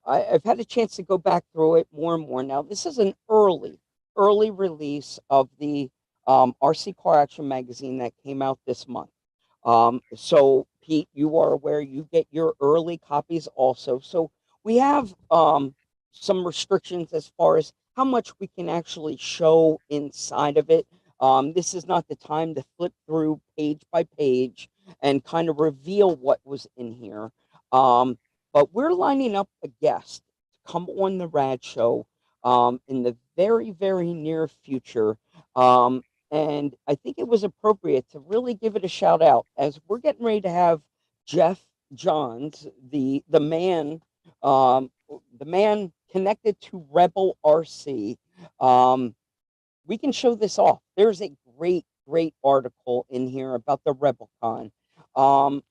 I've had a chance to go back through it more and more. Now, this is an early release of the RC Car Action magazine that came out this month. So, Pete, you are aware you get your early copies also. So, we have some restrictions as far as how much we can actually show inside of it. This is not the time to flip through page by page and kind of reveal what was in here. Um, but we're lining up a guest to come on the Rad Show in the very, very near future. And I think it was appropriate to really give it a shout out as we're getting ready to have Jeff Johns, the man connected to Rebel RC. Um, we can show this off. There's a great article in here about the RebelCon.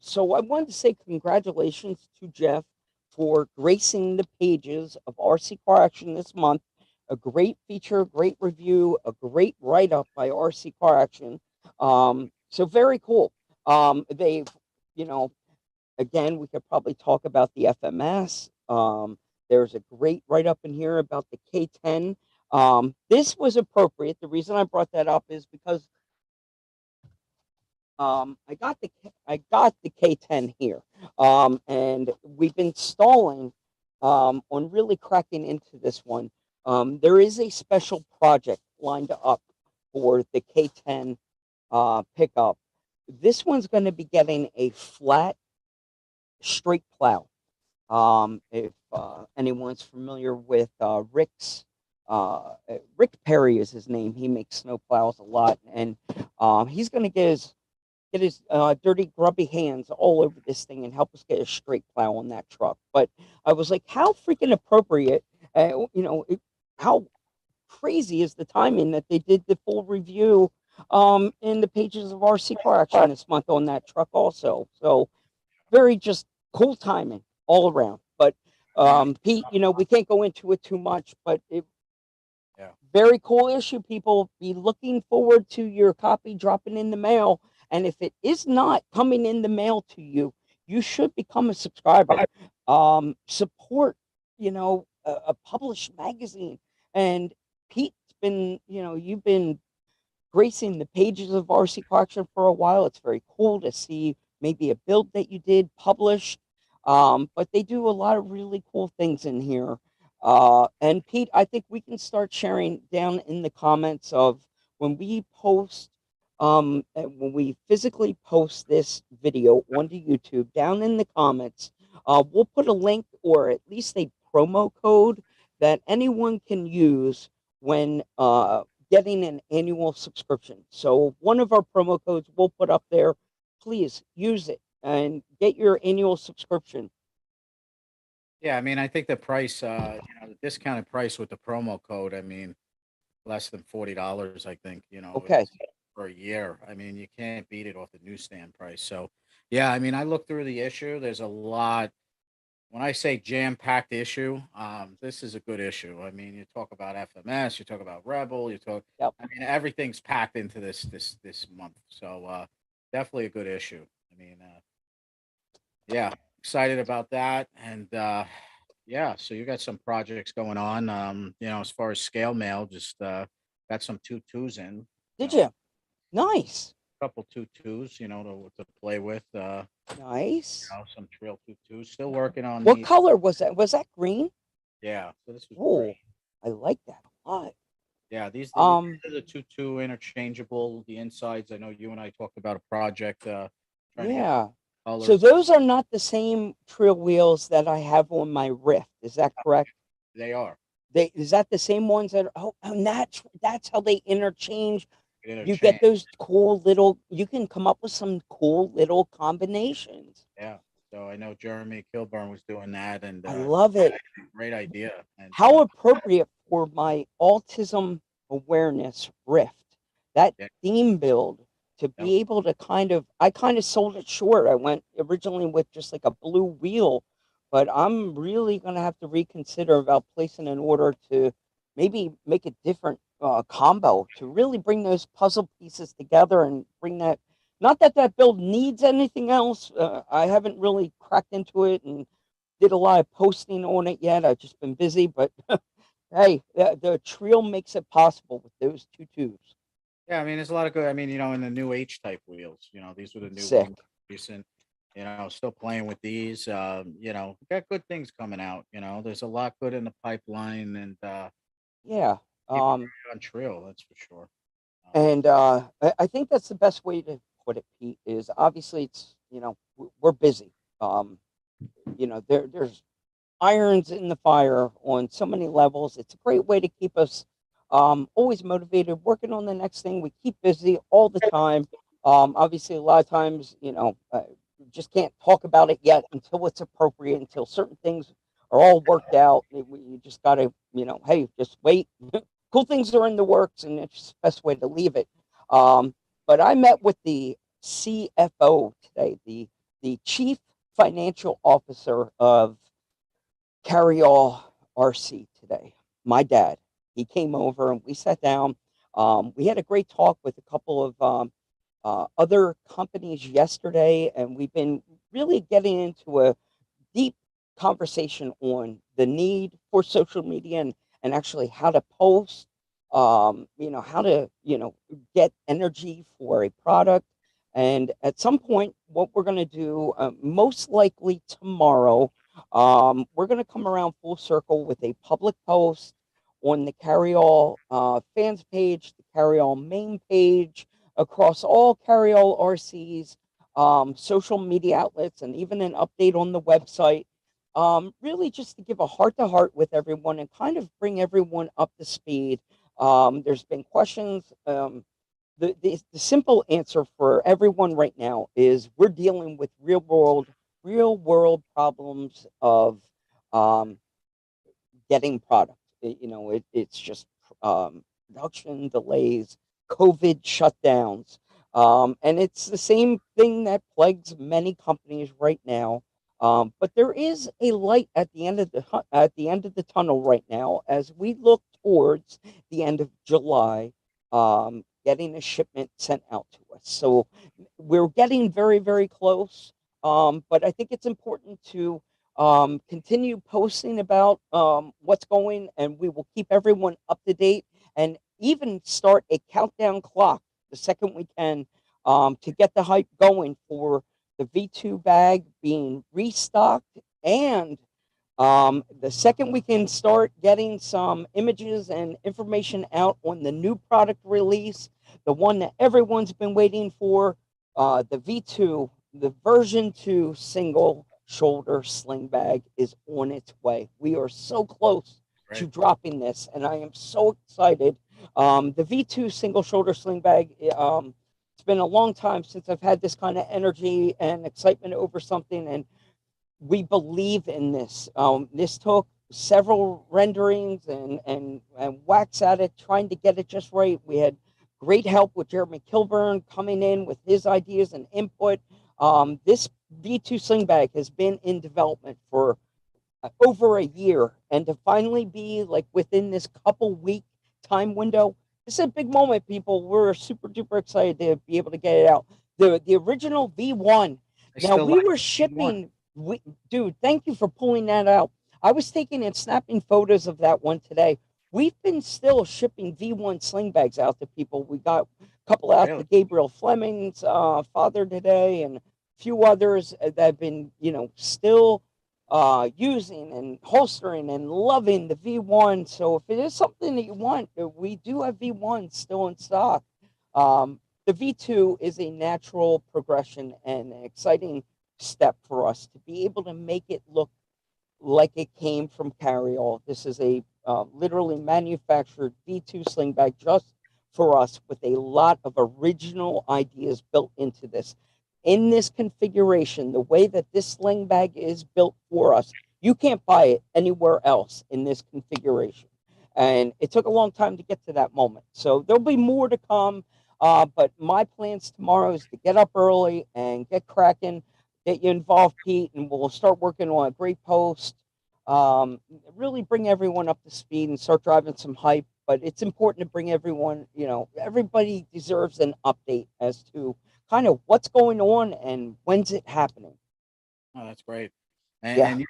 So I wanted to say congratulations to Jeff for gracing the pages of RC Car Action this month. A great feature, a great review, a great write up by RC Car Action. So very cool. They've, you know, again, we could probably talk about the FMS. There's a great write up in here about the K10. This was appropriate. The reason I brought that up is because I got the K10 here, and we've been stalling on really cracking into this one. There is a special project lined up for the K10 pickup. This one's going to be getting a flat, straight plow. If anyone's familiar with Rick Perry is his name. He makes snow plows a lot, and he's going to get his dirty, grubby hands all over this thing and help us get a straight plow on that truck. But I was like, how freaking appropriate, how crazy is the timing that they did the full review in the pages of RC Car Action this month on that truck also. So very just cool timing all around. But Pete, we can't go into it too much, but Yeah. very cool issue. People be looking forward to your copy dropping in the mail. And if it is not coming in the mail to you, you should become a subscriber. Support, a published magazine. And Pete's been, you've been gracing the pages of RC Collection for a while. It's very cool to see maybe a build that you did published. But they do a lot of really cool things in here. And Pete, I think we can start sharing down in the comments of when we post, when we physically post this video onto YouTube, down in the comments, we'll put a link or at least a promo code that anyone can use when getting an annual subscription. So one of our promo codes we'll put up there. Please use it and get your annual subscription. Yeah, I mean, I think the price, the discounted price with the promo code, I mean, less than $40, I think, Okay. for a year. I mean, you can't beat it off the newsstand price. So, yeah, I mean, I looked through the issue. There's a lot. When I say jam-packed issue, this is a good issue. I mean, you talk about FMS, you talk about Rebel, Yep. I mean, everything's packed into this month. So, definitely a good issue. I mean, yeah, excited about that. And yeah, so you got some projects going on. As far as scale mail, just got some tutus in. Did So you? Nice. couple tutus, to play with. Nice. Some trail tutus. Still working on What these. color was that? Was that green? Yeah, so this was Oh, green. I like that a lot. Yeah, these Um, are the tutu interchangeable. The insides. I know you and I talked about a project. Trying to get yeah. So colors. those are not the same trail wheels that I have on my Rift. Is that correct? They are Is that the same ones that? And that's how they interchange. You get interchange. those cool little. You can come up with some cool little combinations. Yeah. So I know Jeremy Kilburn was doing that, and I love it. great idea. And How appropriate for my autism awareness Rift. That yeah, theme build to yeah, be able to I kind of sold it short. I went originally with just like a blue wheel, but I'm really going to have to reconsider about placing an order to maybe make a different combo to really bring those puzzle pieces together and bring that. Not that that build needs anything else. I haven't really cracked into it and did a lot of posting on it yet. I've just been busy, but hey, the trail makes it possible with those tutus. yeah. I mean, there's a lot of good. I mean, in the new H type wheels. These were the new Sick. ones, recent. Still playing with these. We got good things coming out. There's a lot good in the pipeline, and Yeah. keep it on trail. That's for sure. And I think that's the best way to put it, Pete, is obviously it's, we're busy. There's irons in the fire on so many levels. It's a great way to keep us always motivated, working on the next thing. We keep busy all the time. Obviously, a lot of times, we just can't talk about it yet until it's appropriate, until certain things are all worked out. You just got to, hey, just wait. Cool things are in the works, and it's just the best way to leave it. Um, but I met with the CFO today, the Chief Financial Officer of Carry All RC today. My dad. He came over and we sat down. We had a great talk with a couple of other companies yesterday, and we've been really getting into a deep conversation on the need for social media and actually how to post, how to, get energy for a product. And at some point, what we're going to do, most likely tomorrow, we're going to come around full circle with a public post on the Carry All fans page, the Carry All main page, across all Carry All RCs, social media outlets, and even an update on the website. Really just to give a heart to heart with everyone and kind of bring everyone up to speed. There's been questions. The simple answer for everyone right now is we're dealing with real world problems of um, getting product. It's just production delays, COVID shutdowns, and it's the same thing that plagues many companies right now. But there is a light at the end of the tunnel right now as we look towards the end of July, getting a shipment sent out to us. So we're getting very, very close. But I think it's important to continue posting about what's going, and we will keep everyone up to date and even start a countdown clock the second we can to get the hype going for the V2 bag being restocked. And the second we can start getting some images and information out on the new product release, the one that everyone's been waiting for, the V2, the version 2 single shoulder sling bag is on its way. We are so close to Right. dropping this, and I am so excited. The V2 single shoulder sling bag, it's been a long time since I've had this kind of energy and excitement over something, and we believe in this. This took several renderings and wax at it, trying to get it just right. We had great help with Jeremy Kilburn coming in with his ideas and input. This V2 sling bag has been in development for over a year, and to finally be like within this couple week time window, this is a big moment, people. We're super duper excited to be able to get it out. The original V1. I Now still we like were one. shipping. Dude, thank you for pulling that out. I was taking and snapping photos of that one today. We've been still shipping V1 sling bags out to people. We got couple out Really? to Gabriel Fleming's father today, and a few others that have been, still using and holstering and loving the V1. So if it is something that you want, we do have V1 still in stock. The V2 is a natural progression and an exciting step for us to be able to make it look like it came from carryall. This is a literally manufactured V2 Slingback just for us with a lot of original ideas built into this. In this configuration, the way that this sling bag is built for us, you can't buy it anywhere else in this configuration. And it took a long time to get to that moment. So there'll be more to come. But my plans tomorrow is to get up early and get cracking, get you involved, Pete, and we'll start working on a great post. Really bring everyone up to speed and start driving some hype. But it's important to bring everyone, everybody deserves an update as to kind of what's going on and when's it happening. Oh, that's great. Yeah. And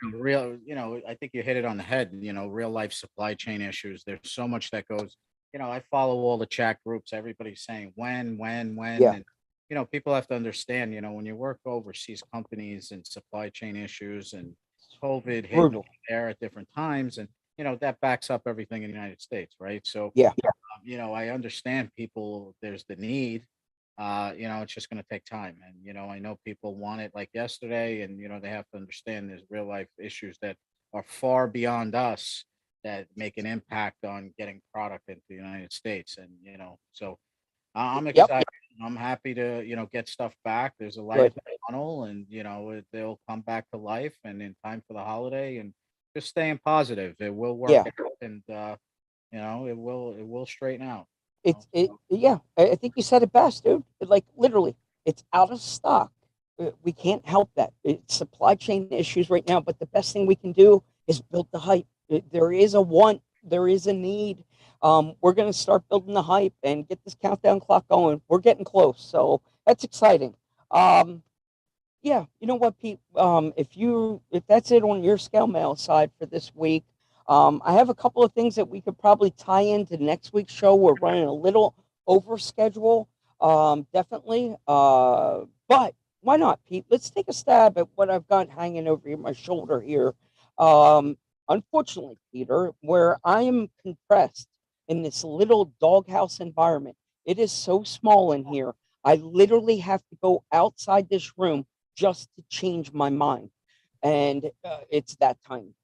I think you hit it on the head. Real life supply chain issues. There's so much that goes. I follow all the chat groups. Everybody's saying when, Yeah. and people have to understand. When you work overseas companies and supply chain issues and COVID hit Brutal. there at different times, and that backs up everything in the United States, right? So Yeah. I understand people. There's the need. It's just going to take time. And, I know people want it like yesterday, and, they have to understand there's real life issues that are far beyond us that make an impact on getting product into the United States. And, so I'm Yep. excited. I'm happy to, get stuff back. There's a light Good. at the tunnel, and, they'll come back to life and in time for the holiday, and just staying positive. It will work Yeah. out, and, it will straighten out. Yeah, I think you said it best, dude. Like literally, it's out of stock. We can't help that. It's supply chain issues right now, but the best thing we can do is build the hype. There is a want, there is a need. We're going to start building the hype and get this countdown clock going. We're getting close, so that's exciting. Yeah, you know what, Pete? If that's it on your scale mail side for this week, I have a couple of things that we could probably tie into next week's show. We're running a little over schedule, definitely. But why not, Pete? Let's take a stab at what I've got hanging over my shoulder here. Unfortunately, Peter, where I am compressed in this little doghouse environment, it is so small in here. I literally have to go outside this room just to change my mind, and it's that time.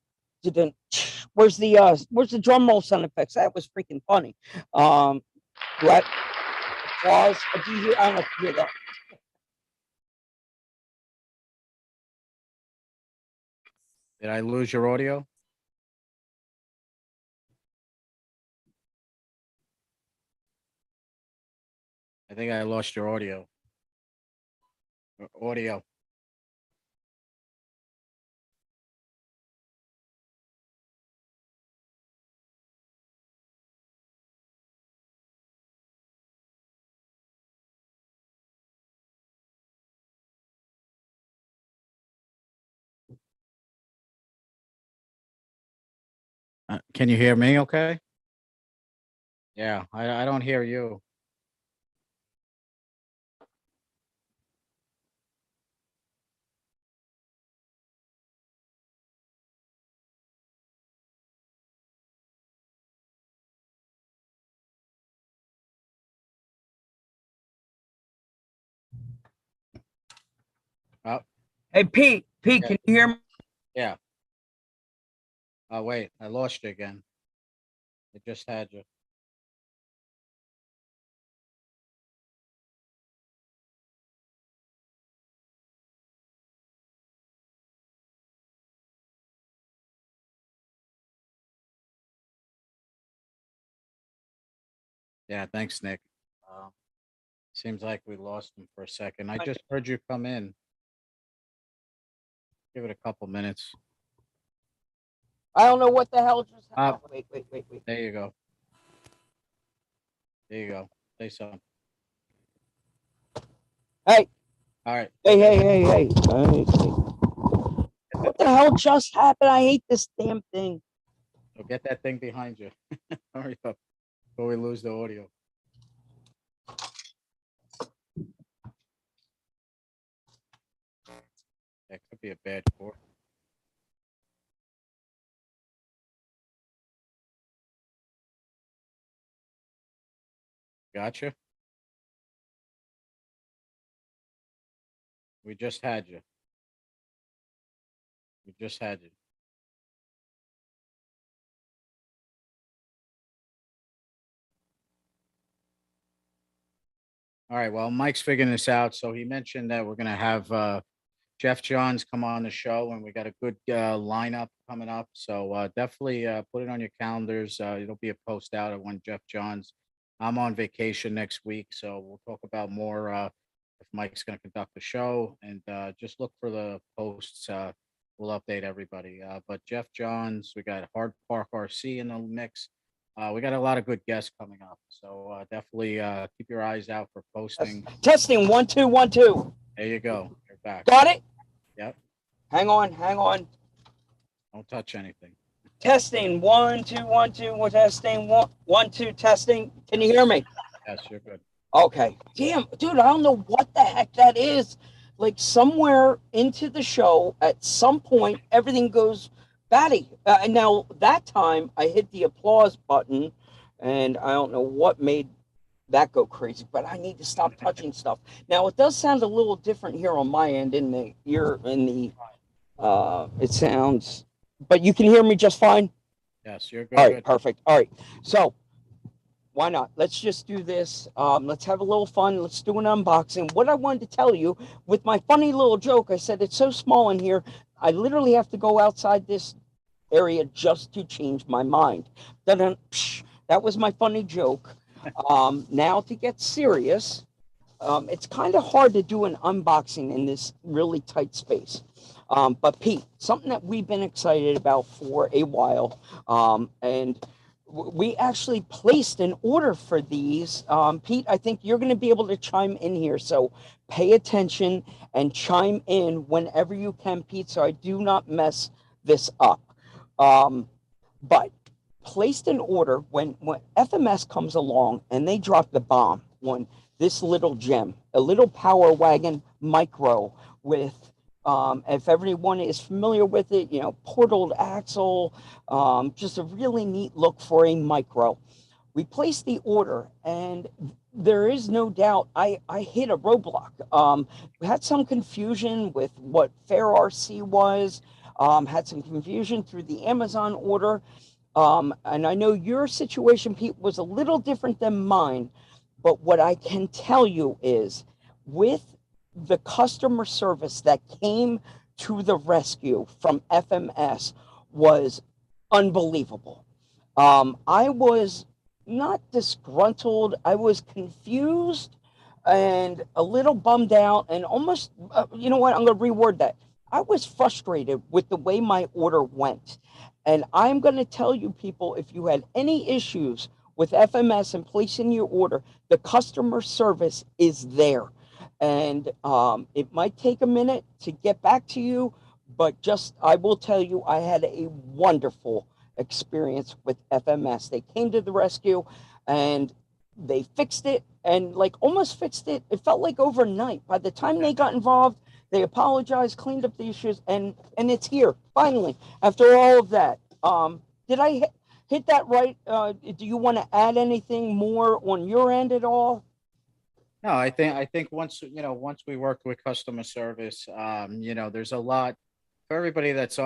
Where's the drum roll sound effects? That was freaking funny. What applause? Do you hear? I don't know if you hear that. Did I lose your audio? I think I lost your audio. Audio. Can you hear me okay? Yeah, I don't hear you. Oh, Hey, Pete, Yeah. can you hear me? yeah. Oh, wait, I lost you again. I just had you. Yeah, thanks, Nick. Seems like we lost him for a second. I just heard you come in. Give it a couple minutes. I don't know what the hell just happened. Wait. There you go. There you go. Say something. Hey, All right. hey. What the hell just happened? I hate this damn thing. So get that thing behind you. Hurry up before we lose the audio. That could be a bad cord. Gotcha. We just had you. We just had you. All right. Well, Mike's figuring this out. So he mentioned that we're going to have Jeff Johns come on the show, and we got a good lineup coming up. So definitely put it on your calendars. It'll be a post out of when Jeff Johns. I'm on vacation next week, so we'll talk about more if Mike's going to conduct the show, and just look for the posts. We'll update everybody. But Jeff Johns, we got Hard Park RC in the mix. We got a lot of good guests coming up, so definitely keep your eyes out for posting. Testing 1 2 1 2. There you go. You're back. Got it. Yep. Hang on. Don't touch anything. Testing 1 2 1 2. We're testing 1 2 testing. Can you hear me? Yes, you're good. Okay. Damn, dude, I don't know what the heck that is. Like somewhere into the show, at some point, everything goes batty. Now that time, I hit the applause button, and I don't know what made that go crazy. But I need to stop touching stuff. Now it does sound a little different here on my end in the ear. It sounds, but you can hear me just fine. Yes, you're good. All right, perfect. All right, so why not? Let's just do this. Let's have a little fun. Let's do an unboxing. What I wanted to tell you with my funny little joke, I said it's so small in here, I literally have to go outside this area just to change my mind. That was my funny joke. Now to get serious, it's kind of hard to do an unboxing in this really tight space. But Pete, something that we've been excited about for a while, and we actually placed an order for these. Pete, I think you're going to be able to chime in here. So pay attention and chime in whenever you can, Pete, so I do not mess this up. But placed an order when FMS comes along and they drop the bomb on this little gem, a little Power Wagon Micro with, if everyone is familiar with it, portaled axle, just a really neat look for a Micro. We placed the order, and there is no doubt I hit a roadblock. We had some confusion with what Fair RC was, had some confusion through the Amazon order. And I know your situation, Pete, was a little different than mine, but what I can tell you is with the customer service that came to the rescue from FMS was unbelievable. I was not disgruntled. I was confused and a little bummed out and almost, you know what, I'm going to reword that. I was frustrated with the way my order went. And I'm going to tell you people, if you had any issues with FMS and placing your order, the customer service is there. And it might take a minute to get back to you, but I will tell you, I had a wonderful experience with FMS. They came to the rescue and they fixed it, and almost fixed it. It felt like overnight. By the time they got involved, they apologized, cleaned up the issues, and it's here finally after all of that. Did I hit that right? Do you want to add anything more on your end at all? No, I think once we worked with customer service, there's a lot for everybody that's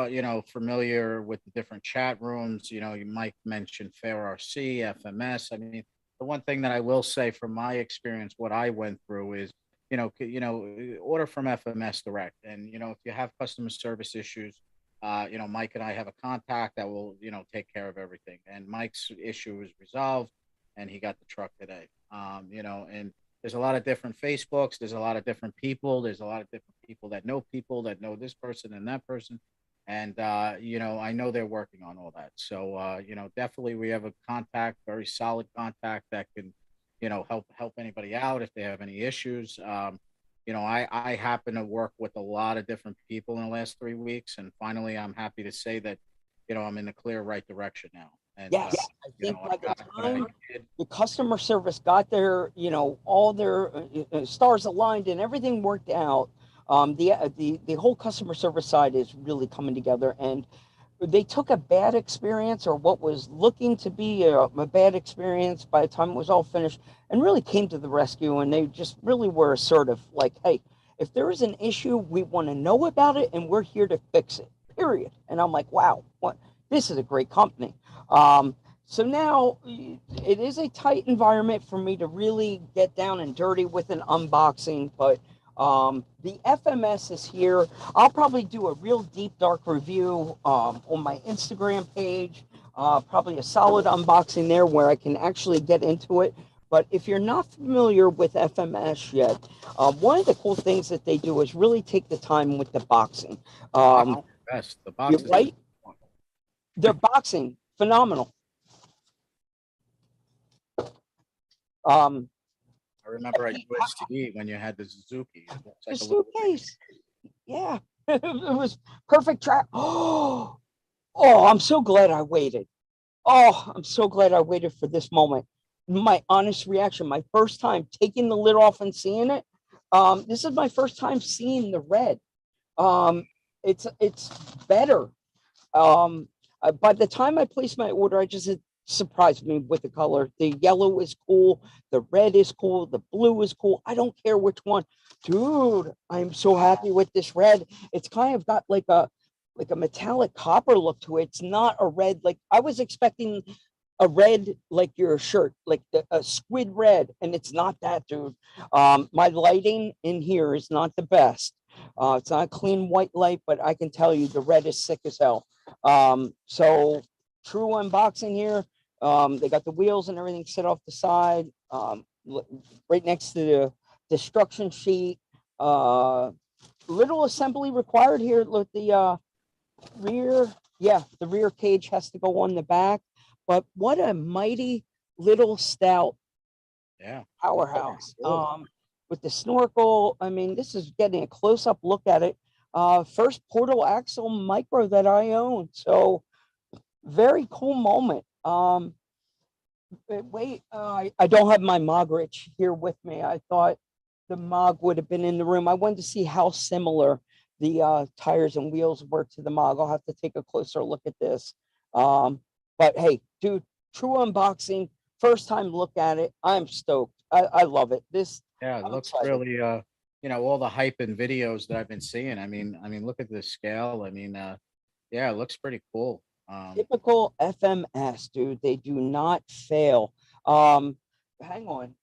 familiar with the different chat rooms. You might mention Fair RC, FMS. I mean, the one thing that I will say from my experience, what I went through is, order from FMS direct, and if you have customer service issues, Mike and I have a contact that will take care of everything. And Mike's issue was resolved, and he got the truck today. And there's a lot of different Facebooks. There's a lot of different people. There's a lot of different people that know this person and that person. And, I know they're working on all that. So, definitely we have a contact, very solid contact that can, help anybody out if they have any issues. I happen to work with a lot of different people in the last 3 weeks. And finally, I'm happy to say that, I'm in the clear right direction now. And, yes, I think by the time the customer service got their, all their stars aligned and everything worked out, The whole customer service side is really coming together, and they took a bad experience or what was looking to be a bad experience by the time it was all finished and really came to the rescue. And they just really were assertive, like, hey, if there is an issue, we want to know about it and we're here to fix it, period. And I'm like, wow, what, this is a great company. So now it is a tight environment for me to really get down and dirty with an unboxing, but the FMS is here. I'll probably do a real deep dark review on my Instagram page, probably a solid unboxing there where I can actually get into it. But if you're not familiar with FMS yet, one of the cool things that they do is really take the time with the boxing. Best. The You're box is right. Their boxing, phenomenal. I remember at UST when you had the Suzuki. The suitcase. Yeah. It was perfect track. Oh, I'm so glad I waited. Oh, I'm so glad I waited for this moment. My honest reaction, my first time taking the lid off and seeing it. This is my first time seeing the red. It's better. By the time I placed my order, it surprised me with the color. The yellow is cool, the red is cool, the blue is cool. I don't care which one. Dude, I'm so happy with this red. It's kind of got like a metallic copper look to it. It's not a red like I was expecting a red like your shirt, like a squid red, and it's not that, dude. My lighting in here is not the best. It's not a clean white light, but I can tell you the red is sick as hell. So true unboxing here. They got the wheels and everything set off the side, right next to the destruction sheet. Little assembly required here. Look, the rear, the rear cage has to go on the back. But what a mighty little stout powerhouse. With the snorkel, I mean, this is getting a close-up look at it. First portal axle micro that I own. So very cool moment. I don't have my Mogrich here with me. I thought the Mog would have been in the room. I wanted to see how similar the tires and wheels were to the Mog. I'll have to take a closer look at this. But hey, dude, true unboxing, first time look at it. I'm stoked. I love it. It looks really all the hype and videos that I've been seeing. I mean, look at the scale. I mean, it looks pretty cool. Typical FMS, dude. They do not fail. Hang on.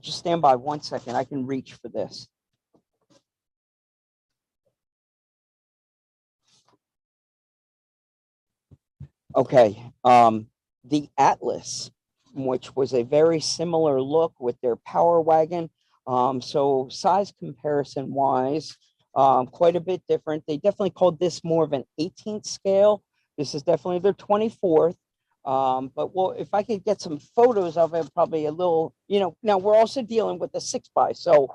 Just stand by 1 second. I can reach for this. Okay. The Atlas, which was a very similar look with their Power Wagon. So size comparison wise, quite a bit different. They definitely called this more of an 18th scale. This is definitely their 24th. But well, if I could get some photos of it, probably a little, now we're also dealing with a 6x. So,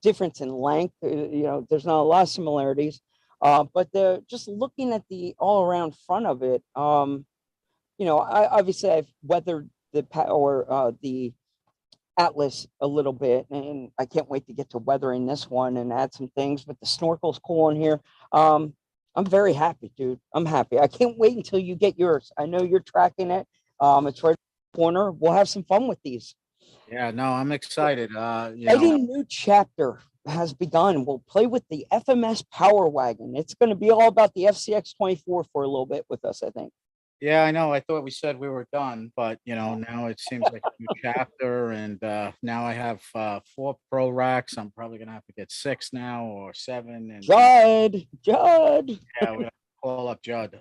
difference in length, there's not a lot of similarities. But just looking at the all around front of it, obviously I've weathered the Atlas a little bit, and I can't wait to get to weathering this one and add some things. But the snorkel's cool in here. I'm very happy, dude. I'm happy. I can't wait until you get yours. I know you're tracking it. It's right in the corner. We'll have some fun with these. Yeah, no, I'm excited. Exciting new chapter has begun. We'll play with the FMS Power Wagon. It's going to be all about the FCX 24 for a little bit with us, I think. Yeah, I know. I thought we said we were done, but now it seems like a new chapter, and now I have 4 pro racks. I'm probably gonna have to get 6 now or 7. And Judd. Yeah, we're gonna call up Judd.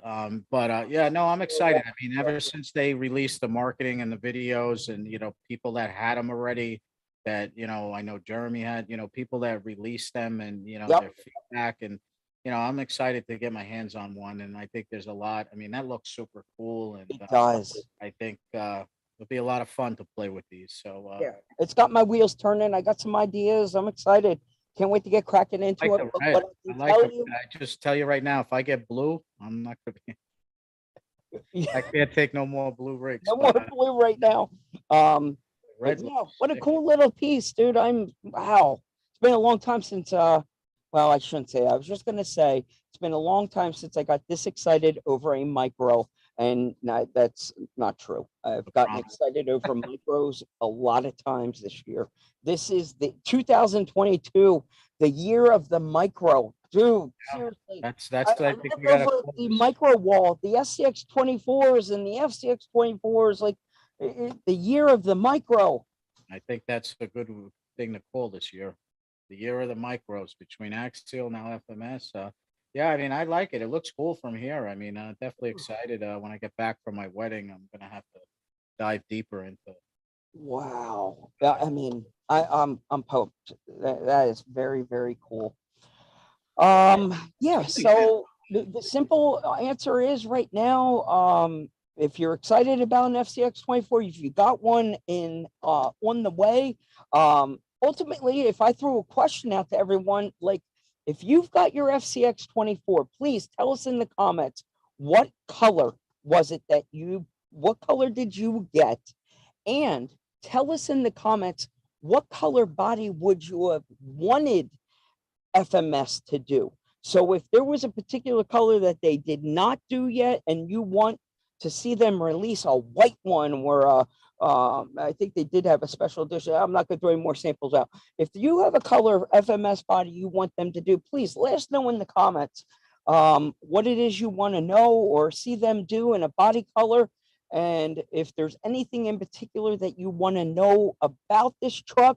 But no, I'm excited. I mean, ever since they released the marketing and the videos, and people that had them already, that I know Jeremy had, people that released them, and their feedback, and I'm excited to get my hands on one, and I think there's a lot. I mean, that looks super cool, and it does. I think it'll be a lot of fun to play with these. So it's got my wheels turning. I got some ideas. I'm excited. Can't wait to get cracking into it. I just tell you right now, if I get blue, I'm not gonna be. I can't take no more blue rigs. No more blue right now. Red. What a cool little piece, dude. Wow. It's been a long time since well, I shouldn't say. I was just going to say it's been a long time since I got this excited over a micro, and that's not true. I've gotten excited over micros a lot of times this year. This is the 2022, the year of the micro, dude. Seriously, That's I I think we look gotta over call the this. micro wall, the SCX 24s and the FCX 24s, like the year of the micro. I think that's a good thing to call this year. The year of the micros between Axial, now FMS. Yeah, I mean, I like it. It looks cool from here. I mean, definitely excited. When I get back from my wedding, I'm gonna have to dive deeper into. Wow. Yeah, I mean, I'm pumped. That is very, very cool. Yeah, so the simple answer is right now, if you're excited about an FCX 24, if you got one in on the way, ultimately, if I throw a question out to everyone, like if you've got your FCX 24, please tell us in the comments what color was it that what color did you get? And tell us in the comments what color body would you have wanted FMS to do. So if there was a particular color that they did not do yet, and you want to see them release a white one, or I think they did have a special edition. I'm not going to throw any more samples out. If you have a color FMS body you want them to do, please let us know in the comments what it is you want to know or see them do in a body color. And if there's anything in particular that you want to know about this truck,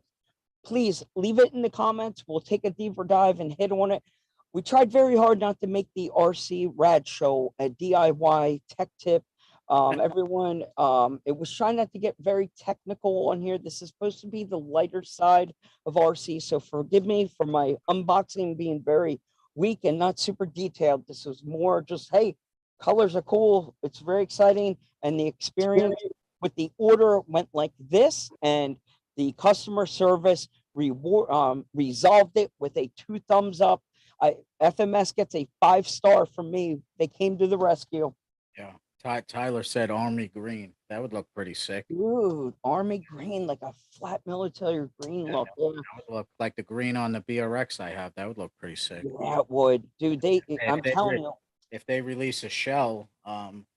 please leave it in the comments. We'll take a deeper dive and hit on it. We tried very hard not to make the RC Rad Show a DIY tech tip. Everyone, it was trying not to get very technical on here. This is supposed to be the lighter side of RC, so forgive me for my unboxing being very weak and not super detailed. This was more just, hey, colors are cool. It's very exciting, and the experience with the order went like this, and the customer service resolved it with a 2 thumbs up. FMS gets a 5-star from me. They came to the rescue. Yeah, Tyler said army green. That would look pretty sick. Dude, army green, like a flat military green look. Yeah, That would look like the green on the BRX I have. That would look pretty sick. yeah, it would. Dude, I'm telling you. If they release a shell,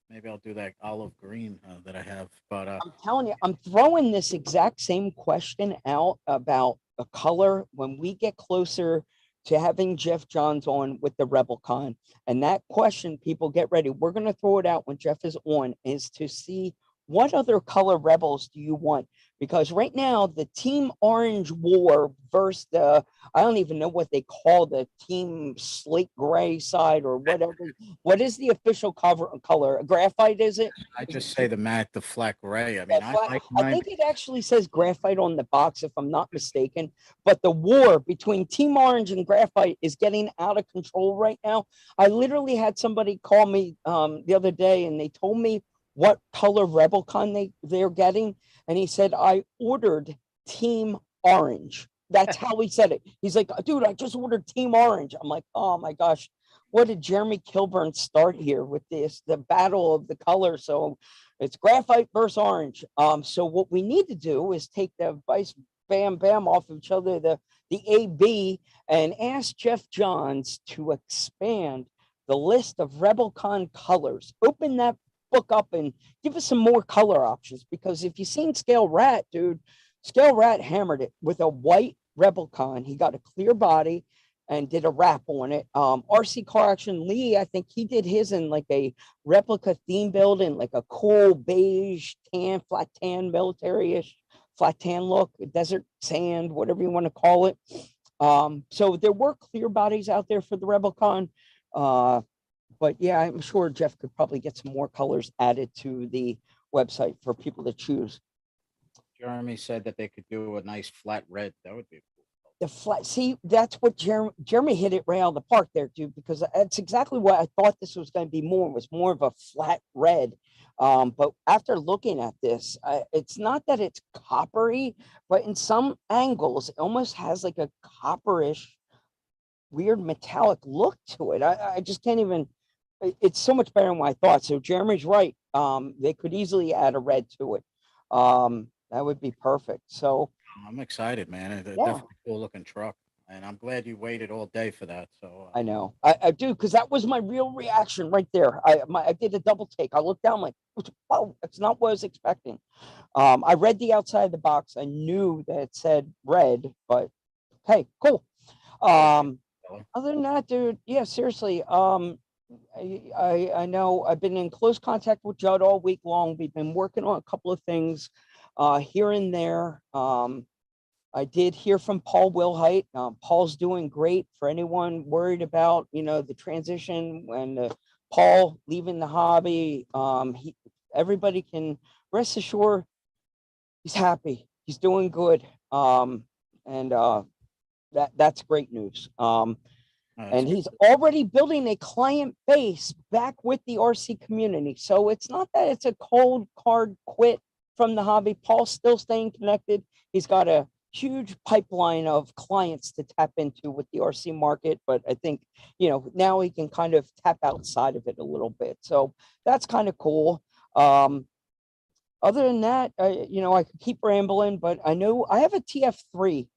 maybe I'll do that olive green that I have. But I'm telling you, I'm throwing this exact same question out about a color when we get closer to having Jeff Johns on with the RebelCon. And that question, people get ready. We're going to throw it out when Jeff is on, is to see what other color Rebels do you want? Because right now, the Team Orange War versus the, I don't even know what they call the Team Slate Gray side or whatever. What is the official color? Graphite, is it? I just say the flat gray. I mean, I think it actually says graphite on the box, if I'm not mistaken. But the war between Team Orange and graphite is getting out of control right now. I literally had somebody call me the other day, and they told me what color RebelCon they're getting, and he said, I ordered Team Orange. That's how he said it. He's like, dude, I just ordered Team Orange. I'm like, oh my gosh, what did Jeremy Kilburn start here with this, the battle of the colors? So it's graphite versus orange. So what we need to do is take the vice bam bam off of each other, the AB, and ask Jeff Johns to expand the list of RebelCon colors. Open that book up and give us some more color options, because if you've seen Scale Rat, dude, Scale Rat hammered it with a white RebelCon. He got a clear body and did a wrap on it. RC Car Action Lee, I think he did his in like a replica theme build in like a cool beige tan, flat tan, military-ish flat tan look, desert sand, whatever you want to call it. So there were clear bodies out there for the RebelCon. But yeah, I'm sure Jeff could probably get some more colors added to the website for people to choose. Jeremy said that they could do a nice flat red. That would be cool. The flat, see, that's what Jeremy hit it right out of the park there, dude, because that's exactly what I thought this was going to be more, was more of a flat red. But after looking at this, it's not that it's coppery, but in some angles, it almost has like a copperish, weird metallic look to it. I just can't even, it's so much better than what I thought. So Jeremy's right. They could easily add a red to it. That would be perfect. So I'm excited, man. It's yeah. definitely a cool looking truck. and I'm glad you waited all day for that. So I know. I do, because that was my real reaction right there. I did a double take. I looked down like, oh, that's not what I was expecting. I read the outside of the box. I knew that it said red, but hey, cool. Other than that, dude, yeah, seriously. I know I've been in close contact with Judd all week long. We've been working on a couple of things here and there. I did hear from Paul Wilhite. Paul's doing great. For anyone worried about, the transition when Paul leaving the hobby, everybody can rest assured he's happy. He's doing good. And that's great news. And he's already building a client base back with the RC community. So it's not that it's a cold card quit from the hobby. Paul's still staying connected. He's got a huge pipeline of clients to tap into with the RC market. But I think, now he can kind of tap outside of it a little bit. So that's kind of cool. Other than that, I could keep rambling, but I know I have a TF3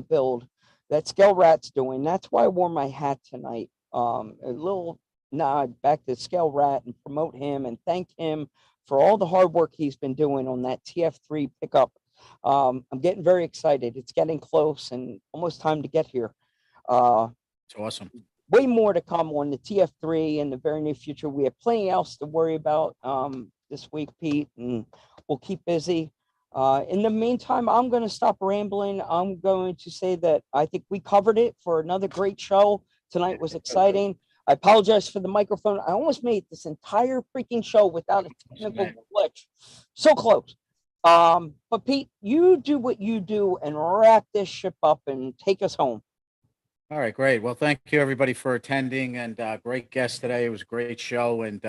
build that Scale Rat's doing. That's why I wore my hat tonight. A little nod back to Scale Rat and promote him and thank him for all the hard work he's been doing on that TF3 pickup. I'm getting very excited. It's getting close and almost time to get here. it's awesome. Way more to come on the TF3 in the very near future. We have plenty else to worry about this week, Pete, and we'll keep busy. In the meantime, I'm going to stop rambling. I'm going to say that I think we covered it for another great show. Tonight was exciting. I apologize for the microphone. I almost made this entire freaking show without a technical glitch. So close. But Pete, you do what you do and wrap this ship up and take us home. All right, great. Well, thank you everybody for attending, and great guest today. It was a great show, and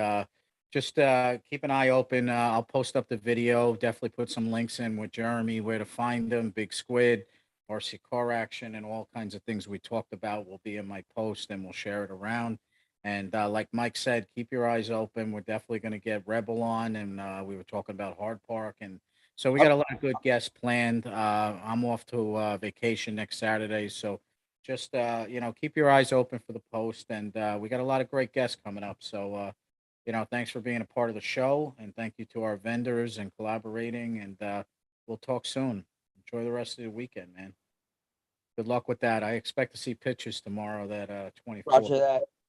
just keep an eye open. I'll post up the video. Definitely put some links in with Jeremy, where to find them, Big Squid, RC Car Action, and all kinds of things we talked about will be in my post, and we'll share it around. And like Mike said, keep your eyes open. We're definitely going to get Rebel on, and we were talking about Hard Park, and so we got a lot of good guests planned. I'm off to vacation next Saturday, so just keep your eyes open for the post, and we got a lot of great guests coming up. So thanks for being a part of the show, and thank you to our vendors and collaborating, and we'll talk soon. Enjoy the rest of the weekend, man. Good luck with that. I expect to see pictures tomorrow, that 24th. Roger that.